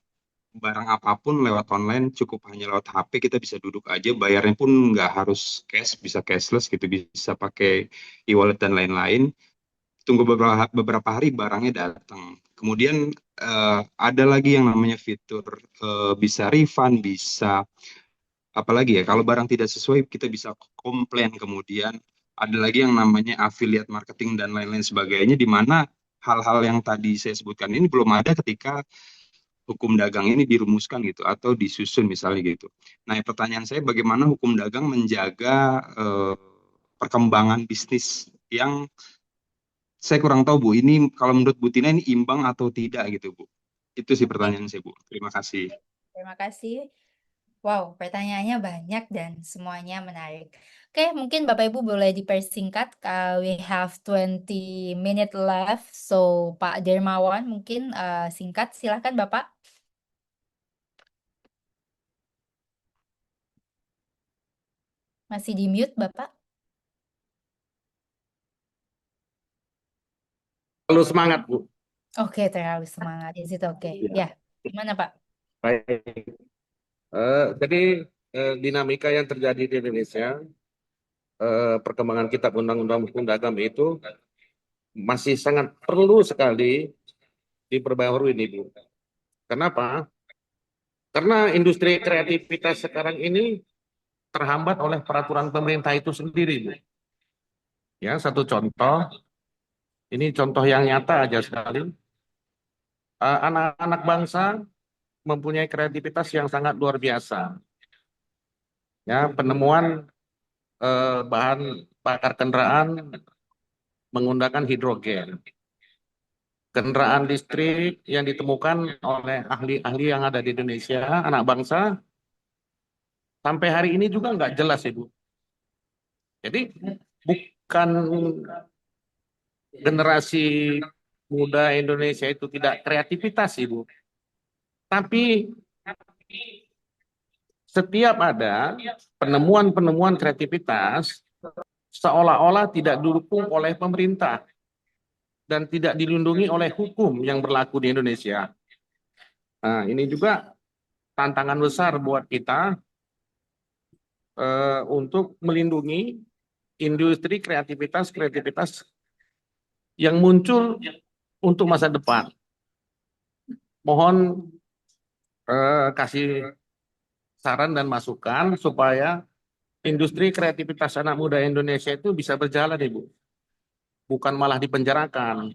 barang apapun lewat online, cukup hanya lewat HP, kita bisa duduk aja, bayarnya pun nggak harus cash, bisa cashless gitu, bisa pakai e-wallet dan lain-lain. Tunggu beberapa hari barangnya datang. Kemudian ada lagi yang namanya fitur bisa refund, bisa apalagi ya, kalau barang tidak sesuai kita bisa komplain. Kemudian ada lagi yang namanya affiliate marketing dan lain-lain sebagainya, di mana hal-hal yang tadi saya sebutkan ini belum ada ketika hukum dagang ini dirumuskan gitu atau disusun misalnya gitu. Nah, pertanyaan saya bagaimana hukum dagang menjaga perkembangan bisnis yang saya kurang tahu Bu, ini kalau menurut Bu Tina ini imbang atau tidak gitu Bu. Itu sih Oke, pertanyaan saya Bu. Terima kasih. terima kasih. Wow, pertanyaannya banyak dan semuanya menarik. Oke, mungkin Bapak Ibu boleh dipersingkat. We have 20 minutes left. So, Pak Dermawan mungkin singkat. Silakan Bapak. Masih di mute Bapak? Terlalu semangat, Bu. Oke, terlalu semangat. Is it oke? Ya, Ya, gimana Pak? baik. Jadi dinamika yang terjadi di Indonesia, perkembangan kitab undang-undang hukum dagang itu masih sangat perlu sekali diperbarui ini, Bu. Kenapa? Karena industri kreativitas sekarang ini terhambat oleh peraturan pemerintah itu sendiri, Bu. Ya, satu contoh, ini contoh yang nyata aja sekali. Anak-anak bangsa mempunyai kreativitas yang sangat luar biasa. Ya, penemuan bahan bakar kendaraan menggunakan hidrogen. Kendaraan listrik yang ditemukan oleh ahli-ahli yang ada di Indonesia, anak bangsa, sampai hari ini juga nggak jelas, Ibu. Jadi bukan generasi muda Indonesia itu tidak kreativitas, Ibu. Tapi setiap ada penemuan-penemuan kreativitas, seolah-olah tidak didukung oleh pemerintah dan tidak dilindungi oleh hukum yang berlaku di Indonesia. Nah, ini juga tantangan besar buat kita untuk melindungi industri kreativitas yang muncul untuk masa depan. Mohon kasih saran dan masukan supaya industri kreativitas anak muda Indonesia itu bisa berjalan, Ibu. Bukan malah dipenjarakan.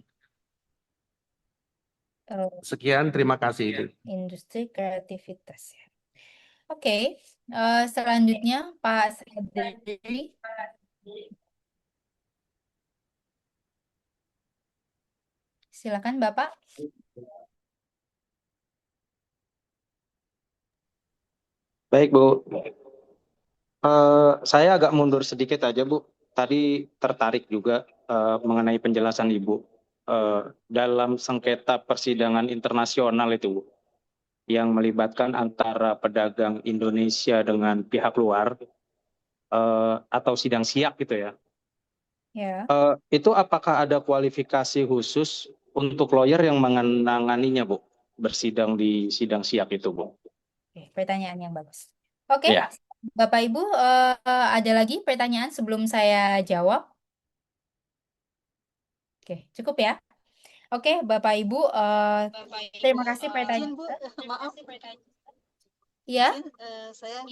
Eh, Sekian, terima kasih, Ibu. Industri kreativitas ya. Oke, selanjutnya Pak Sadri. Silakan Bapak. Baik, Bu. Saya agak mundur sedikit aja, Bu. Tadi tertarik juga mengenai penjelasan Ibu dalam sengketa persidangan internasional itu, Bu, yang melibatkan antara pedagang Indonesia dengan pihak luar atau sidang siak gitu ya. Ya. Itu apakah ada kualifikasi khusus untuk lawyer yang mengenanganinya, Bu, bersidang di sidang siak itu, Bu? Oke, pertanyaan yang bagus. Oke, Ya. Bapak Ibu, ada lagi pertanyaan sebelum saya jawab? Oke, cukup ya. Oke, Bapak Ibu, terima kasih Izin pertanyaan. Bu, maaf. Ya. Izin, saya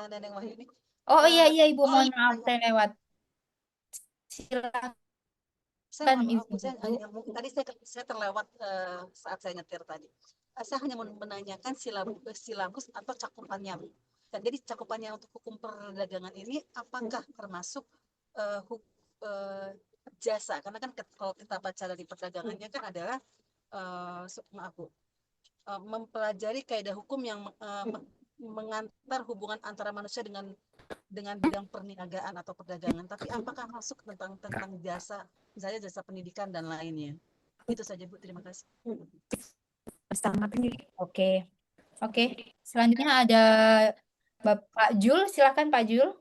Neneng Wahyuni. Oh iya Ibu, mohon maaf terlewat. Silakan Saya mohon maaf, Ibu. Bu, mungkin tadi saya terlewat saat saya nyetir tadi. Saya hanya menanyakan silabus atau cakupannya, Bu. Dan jadi cakupannya untuk hukum perdagangan ini apakah termasuk jasa? Karena kan kalau kita baca dari perdagangannya kan adalah maaf Bu, mempelajari kaidah hukum yang mengantar hubungan antara manusia dengan bidang perniagaan atau perdagangan. Tapi apakah masuk tentang jasa, misalnya jasa pendidikan dan lainnya? Itu saja Bu, terima kasih. Oke. Selanjutnya ada Bapak Jul, silakan Pak Jul.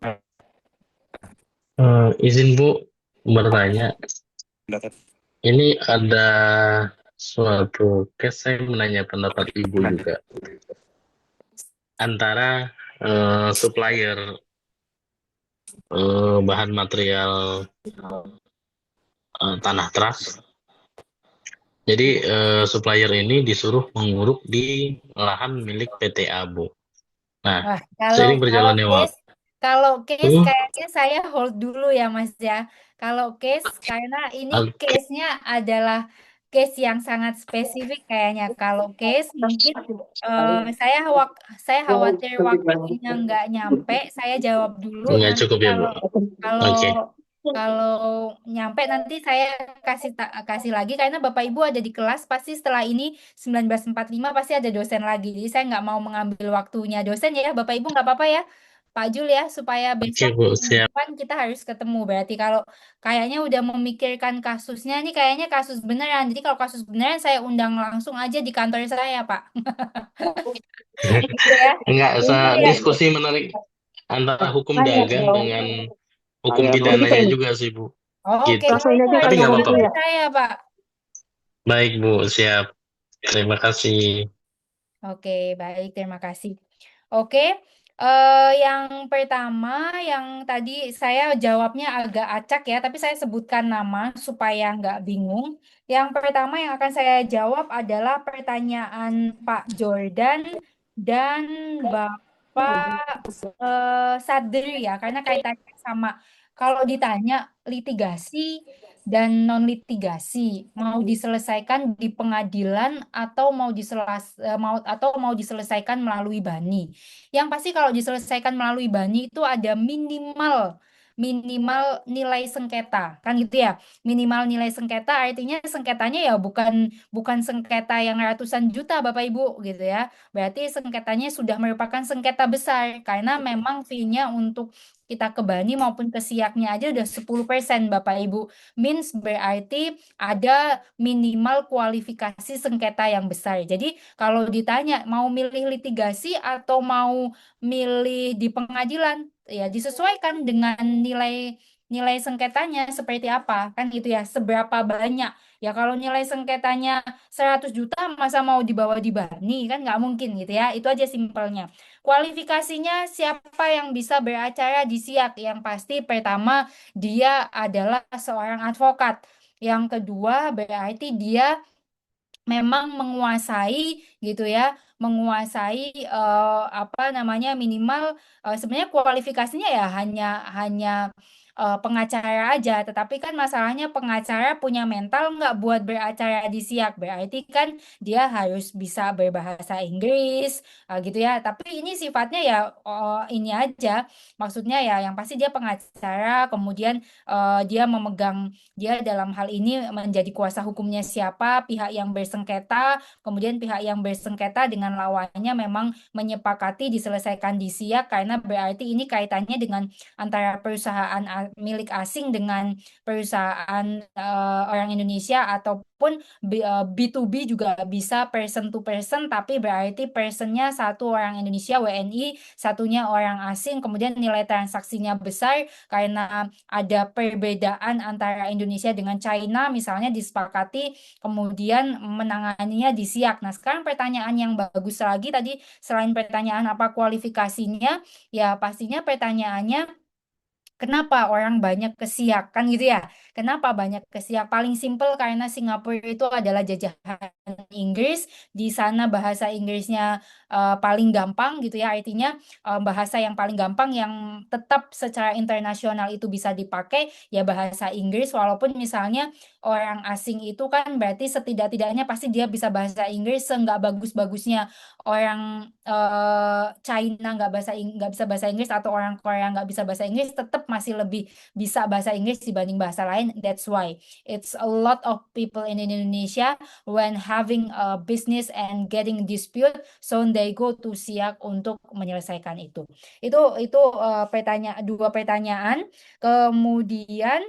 Izin Bu bertanya. Ini ada suatu case, saya menanya pendapat Ibu juga. Antara supplier bahan material tanah trust. Jadi supplier ini disuruh menguruk di lahan milik PTA, Bu. Nah, seiring berjalannya waktu. Kalau case kayaknya saya hold dulu ya Mas ya. Kalau case karena ini case-nya adalah case yang sangat spesifik kayaknya. Kalau case mungkin saya khawatir waktunya nggak nyampe. Saya jawab dulu. Nggak Nanti cukup ya, Bu. kalau Oke. kalau nyampe nanti saya kasih lagi karena Bapak Ibu ada di kelas pasti setelah ini 19.45 pasti ada dosen lagi. Jadi saya nggak mau mengambil waktunya dosen ya. Bapak Ibu nggak apa-apa ya. Pak Jul ya supaya Oke, besok Bu. minggu Siap. depan kita harus ketemu. Berarti kalau kayaknya udah memikirkan kasusnya ini kayaknya kasus beneran. Jadi kalau kasus beneran saya undang langsung aja di kantor saya, Pak. Gitu ya. Enggak, Tunggu ya. diskusi menarik antara hukum dagang dengan hukum pidananya juga sih, Bu. Oke, Gitu. kalau itu harus Tapi di nggak apa-apa, kantor Bu. saya, Pak. Baik, Bu. Siap. Terima kasih. Oke, baik, terima kasih. Oke, yang pertama, yang tadi saya jawabnya agak acak ya, tapi saya sebutkan nama supaya nggak bingung. Yang pertama yang akan saya jawab adalah pertanyaan Pak Jordan dan Bapak Sadri ya, karena kaitannya sama. Kalau ditanya litigasi dan non litigasi mau diselesaikan di pengadilan atau mau diselesaikan melalui bani. Yang pasti kalau diselesaikan melalui bani itu ada minimal minimal nilai sengketa kan gitu ya. Minimal nilai sengketa artinya sengketanya ya bukan bukan sengketa yang ratusan juta Bapak Ibu gitu ya. Berarti sengketanya sudah merupakan sengketa besar karena memang fee-nya untuk kita ke bani maupun ke siaknya aja udah 10% Bapak Ibu. Means berarti ada minimal kualifikasi sengketa yang besar. Jadi kalau ditanya mau milih litigasi atau mau milih di pengadilan, ya disesuaikan dengan nilai nilai sengketanya seperti apa kan gitu ya, seberapa banyak. Ya kalau nilai sengketanya 100 juta masa mau dibawa di bani kan nggak mungkin gitu ya. Itu aja simpelnya. Kualifikasinya siapa yang bisa beracara di siak? Yang pasti pertama dia adalah seorang advokat. Yang kedua berarti dia memang menguasai gitu ya, menguasai apa namanya minimal sebenarnya kualifikasinya ya hanya hanya pengacara aja, tetapi kan masalahnya pengacara punya mental nggak buat beracara di siak, berarti kan dia harus bisa berbahasa Inggris gitu ya. Tapi ini sifatnya ya ini aja, maksudnya ya yang pasti dia pengacara, kemudian dia dalam hal ini menjadi kuasa hukumnya siapa, pihak yang bersengketa, kemudian pihak yang bersengketa dengan lawannya memang menyepakati diselesaikan di siak karena berarti ini kaitannya dengan antara perusahaan milik asing dengan perusahaan orang Indonesia ataupun B2B juga bisa person to person tapi berarti personnya satu orang Indonesia WNI, satunya orang asing, kemudian nilai transaksinya besar karena ada perbedaan antara Indonesia dengan China misalnya disepakati kemudian menanganinya di siak. Nah, sekarang pertanyaan yang bagus lagi tadi selain pertanyaan apa kualifikasinya, ya pastinya pertanyaannya kenapa orang banyak ke siak kan gitu ya? Kenapa banyak ke siak? Paling simpel karena Singapura itu adalah jajahan Inggris. Di sana bahasa Inggrisnya paling gampang gitu ya. Artinya bahasa yang paling gampang yang tetap secara internasional itu bisa dipakai ya bahasa Inggris. Walaupun misalnya orang asing itu kan berarti setidak-tidaknya pasti dia bisa bahasa Inggris seenggak bagus-bagusnya orang China nggak bisa bahasa Inggris atau orang Korea nggak bisa bahasa Inggris tetap masih lebih bisa bahasa Inggris dibanding bahasa lain. That's why it's a lot of people in Indonesia when having a business and getting dispute, so they go to siak untuk menyelesaikan itu. Itu dua pertanyaan. Kemudian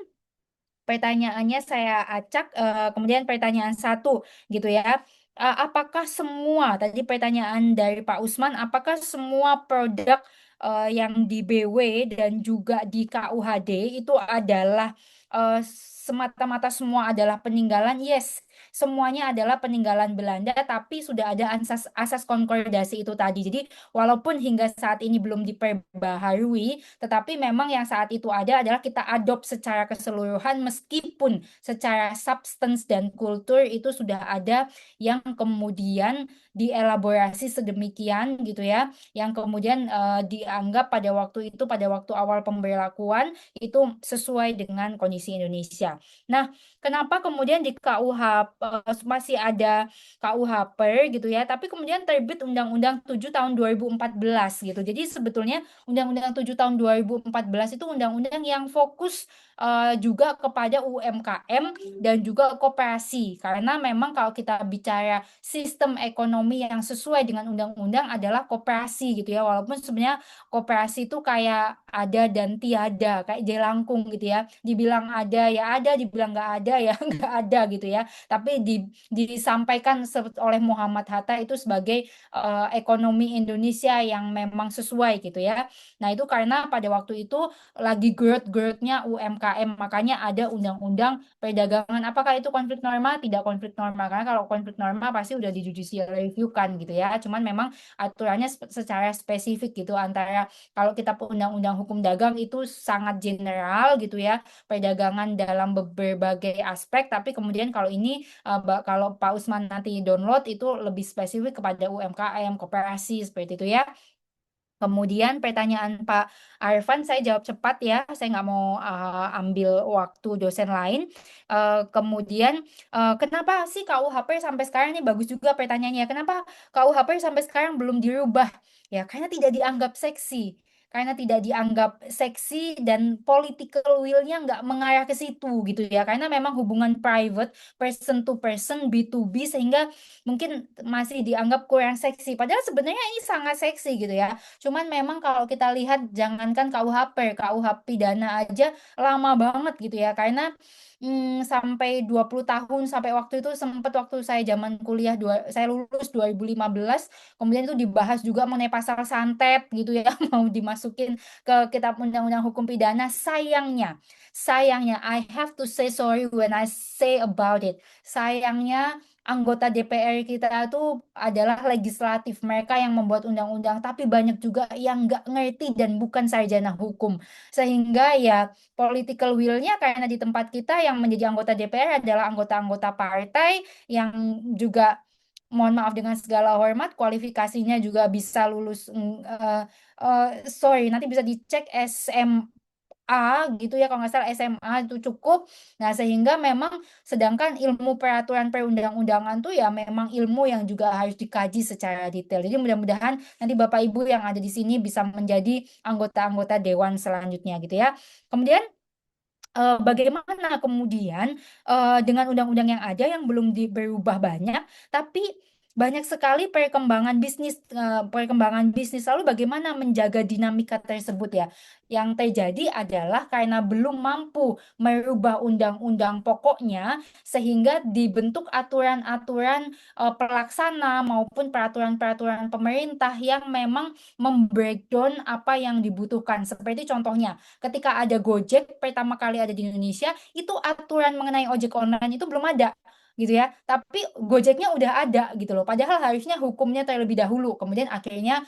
pertanyaannya saya acak, kemudian pertanyaan satu gitu ya. Apakah semua, tadi pertanyaan dari Pak Usman, apakah semua produk yang di BW dan juga di KUHD itu adalah semata-mata semua adalah peninggalan? Yes, semuanya adalah peninggalan Belanda, tapi sudah ada asas konkordasi itu tadi. Jadi walaupun hingga saat ini belum diperbaharui, tetapi memang yang saat itu ada adalah kita adopt secara keseluruhan meskipun secara substance dan kultur itu sudah ada yang kemudian dielaborasi sedemikian gitu ya, yang kemudian dianggap pada waktu itu, pada waktu awal pemberlakuan itu sesuai dengan kondisi Indonesia. Nah, kenapa kemudian di KUH masih ada KUHP gitu ya, tapi kemudian terbit Undang-Undang 7 tahun 2014 gitu. Jadi sebetulnya Undang-Undang 7 tahun 2014 itu undang-undang yang fokus juga kepada UMKM dan juga koperasi. Karena memang kalau kita bicara sistem ekonomi yang sesuai dengan undang-undang adalah koperasi gitu ya. Walaupun sebenarnya koperasi itu kayak ada dan tiada, kayak jelangkung gitu ya. Dibilang ada, dibilang nggak ada ya nggak ada gitu ya. Tapi disampaikan oleh Muhammad Hatta itu sebagai ekonomi Indonesia yang memang sesuai gitu ya. Nah, itu karena pada waktu itu lagi growth-growthnya UMKM, makanya ada undang-undang perdagangan. Apakah itu konflik norma? Tidak konflik norma, karena kalau konflik norma pasti udah di judicial review kan gitu ya. Cuman memang aturannya secara spesifik gitu, antara kalau kita undang-undang hukum dagang itu sangat general gitu ya, perdagangan dalam berbagai aspek, tapi kemudian kalau ini kalau Pak Usman nanti download itu lebih spesifik kepada UMKM, koperasi seperti itu ya. Kemudian pertanyaan Pak Arfan saya jawab cepat ya, saya nggak mau ambil waktu dosen lain. Kemudian kenapa sih KUHP sampai sekarang, ini bagus juga pertanyaannya, kenapa KUHP sampai sekarang belum dirubah? Ya karena tidak dianggap seksi. Karena tidak dianggap seksi dan political will-nya nggak mengarah ke situ gitu ya. Karena memang hubungan private, person to person, B2B, sehingga mungkin masih dianggap kurang seksi. Padahal sebenarnya ini sangat seksi gitu ya. Cuman memang kalau kita lihat, jangankan KUHP, KUH pidana aja lama banget gitu ya. Karena sampai 20 tahun, sampai waktu itu sempat waktu saya zaman kuliah, saya lulus 2015, kemudian itu dibahas juga mengenai pasal santet gitu ya, mau dimasukin ke kitab undang-undang hukum pidana. Sayangnya, I have to say sorry when I say about it. Sayangnya anggota DPR kita itu adalah legislatif, mereka yang membuat undang-undang, tapi banyak juga yang nggak ngerti dan bukan sarjana hukum. Sehingga ya political will-nya, karena di tempat kita yang menjadi anggota DPR adalah anggota-anggota partai yang juga, mohon maaf dengan segala hormat, kualifikasinya juga bisa lulus, sorry, nanti bisa dicek SMA gitu ya, kalau nggak salah SMA itu cukup. Nah, sehingga memang sedangkan ilmu peraturan perundang-undangan tuh ya memang ilmu yang juga harus dikaji secara detail. Jadi mudah-mudahan nanti Bapak Ibu yang ada di sini bisa menjadi anggota-anggota dewan selanjutnya gitu ya. Kemudian bagaimana kemudian dengan undang-undang yang ada yang belum berubah banyak, tapi banyak sekali perkembangan bisnis. Lalu bagaimana menjaga dinamika tersebut ya? Yang terjadi adalah karena belum mampu merubah undang-undang pokoknya, sehingga dibentuk aturan-aturan pelaksana maupun peraturan-peraturan pemerintah yang memang membreakdown apa yang dibutuhkan. Seperti contohnya, ketika ada Gojek pertama kali ada di Indonesia, itu aturan mengenai ojek online itu belum ada gitu ya. Tapi Gojeknya udah ada gitu loh. Padahal harusnya hukumnya terlebih dahulu. Kemudian akhirnya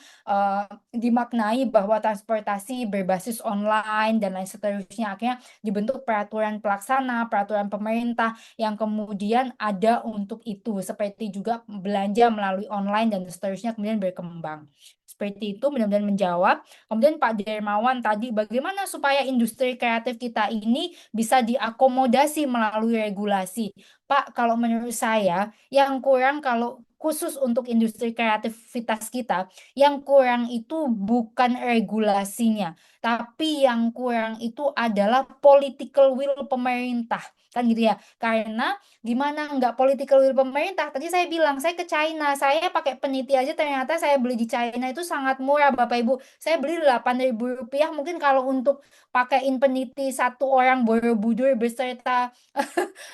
dimaknai bahwa transportasi berbasis online dan lain seterusnya. Akhirnya dibentuk peraturan pelaksana, peraturan pemerintah yang kemudian ada untuk itu. Seperti juga belanja melalui online dan seterusnya kemudian berkembang. Seperti itu, mudah-mudahan menjawab. Kemudian Pak Dermawan tadi, bagaimana supaya industri kreatif kita ini bisa diakomodasi melalui regulasi? Pak, kalau menurut saya, yang kurang kalau khusus untuk industri kreativitas kita, yang kurang itu bukan regulasinya, tapi yang kurang itu adalah political will pemerintah. Kan gitu ya. Karena gimana nggak political will pemerintah? Tadi saya bilang, saya ke China, saya pakai peniti aja ternyata saya beli di China itu sangat murah Bapak Ibu. Saya beli Rp8.000, mungkin kalau untuk pakaiin peniti satu orang Borobudur beserta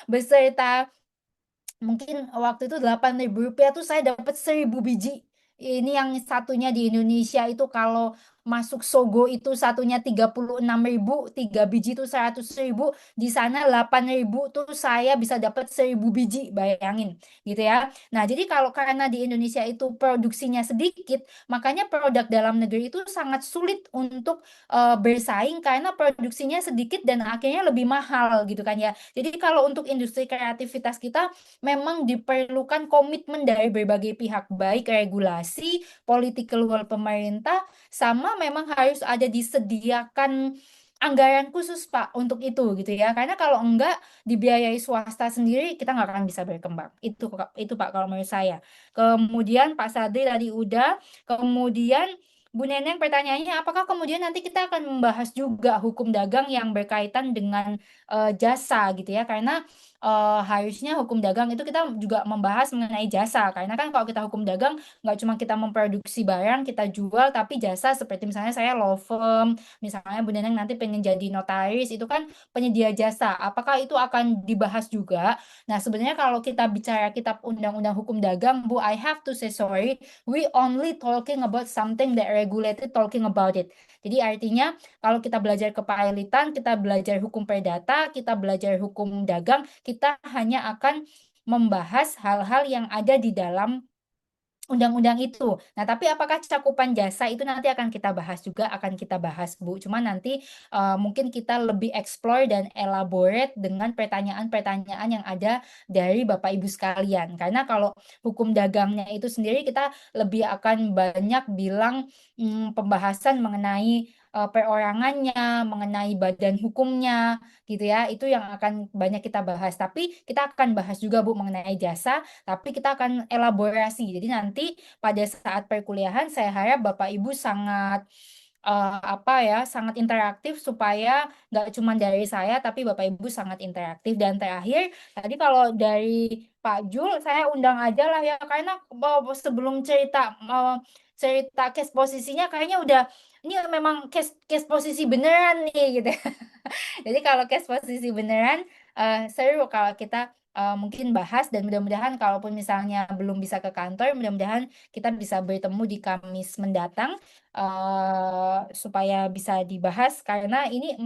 beserta mungkin waktu itu Rp8.000 tuh saya dapat 1.000 biji. Ini yang satunya di Indonesia itu kalau masuk Sogo itu satunya 36.000, 3 biji itu 100.000, di sana 8.000 tuh saya bisa dapat 1.000 biji, bayangin gitu ya. Nah, jadi kalau karena di Indonesia itu produksinya sedikit, makanya produk dalam negeri itu sangat sulit untuk bersaing karena produksinya sedikit dan akhirnya lebih mahal gitu kan ya. Jadi kalau untuk industri kreativitas kita memang diperlukan komitmen dari berbagai pihak, baik regulasi, political will pemerintah, sama memang harus ada disediakan anggaran khusus Pak untuk itu gitu ya. Karena kalau enggak dibiayai swasta sendiri kita nggak akan bisa berkembang. Itu Pak kalau menurut saya. Kemudian Pak Sadri tadi udah, kemudian Bu Neneng pertanyaannya apakah kemudian nanti kita akan membahas juga hukum dagang yang berkaitan dengan jasa gitu ya. Karena harusnya hukum dagang itu kita juga membahas mengenai jasa. Karena kan kalau kita hukum dagang nggak cuma kita memproduksi barang kita jual, tapi jasa seperti misalnya saya law firm, misalnya Bu Neneng nanti pengen jadi notaris, itu kan penyedia jasa. Apakah itu akan dibahas juga? Nah, sebenarnya kalau kita bicara kitab undang-undang hukum dagang, Bu, I have to say sorry, we only talking about something that regulated talking about it. Jadi artinya kalau kita belajar kepailitan, kita belajar hukum perdata, kita belajar hukum dagang, kita hanya akan membahas hal-hal yang ada di dalam undang-undang itu. Nah, tapi apakah cakupan jasa itu nanti akan kita bahas juga, akan kita bahas, Bu. Cuma nanti mungkin kita lebih explore dan elaborate dengan pertanyaan-pertanyaan yang ada dari Bapak Ibu sekalian. Karena kalau hukum dagangnya itu sendiri kita lebih akan banyak bilang pembahasan mengenai perorangannya, mengenai badan hukumnya, gitu ya. Itu yang akan banyak kita bahas. Tapi kita akan bahas juga, Bu, mengenai jasa, tapi kita akan elaborasi. Jadi nanti pada saat perkuliahan saya harap Bapak Ibu sangat sangat interaktif supaya nggak cuma dari saya tapi Bapak Ibu sangat interaktif. Dan terakhir tadi kalau dari Pak Jul saya undang aja lah ya, karena sebelum cerita case posisinya kayaknya udah ini memang case posisi beneran nih gitu. Jadi kalau case posisi beneran seru kalau kita mungkin bahas, dan mudah-mudahan kalaupun misalnya belum bisa ke kantor, mudah-mudahan kita bisa bertemu di Kamis mendatang supaya bisa dibahas, karena ini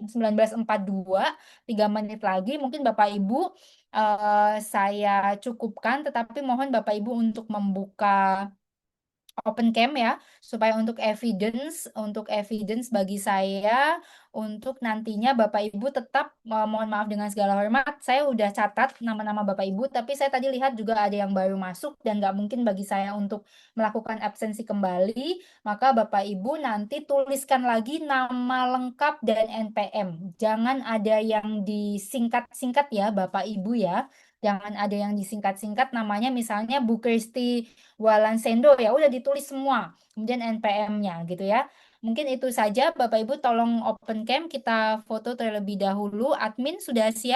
19.42, 3 menit lagi mungkin Bapak Ibu saya cukupkan, tetapi mohon Bapak Ibu untuk membuka open cam ya, supaya untuk evidence bagi saya, untuk nantinya Bapak Ibu tetap mohon maaf dengan segala hormat, saya udah catat nama-nama Bapak Ibu, tapi saya tadi lihat juga ada yang baru masuk dan nggak mungkin bagi saya untuk melakukan absensi kembali, maka Bapak Ibu nanti tuliskan lagi nama lengkap dan NPM. Jangan ada yang disingkat-singkat ya Bapak Ibu ya. Jangan ada yang disingkat-singkat namanya, misalnya Bu Kristi Walansendo ya udah ditulis semua, kemudian NPM-nya gitu ya. Mungkin itu saja Bapak Ibu, tolong open cam, kita foto terlebih dahulu. Admin sudah siap?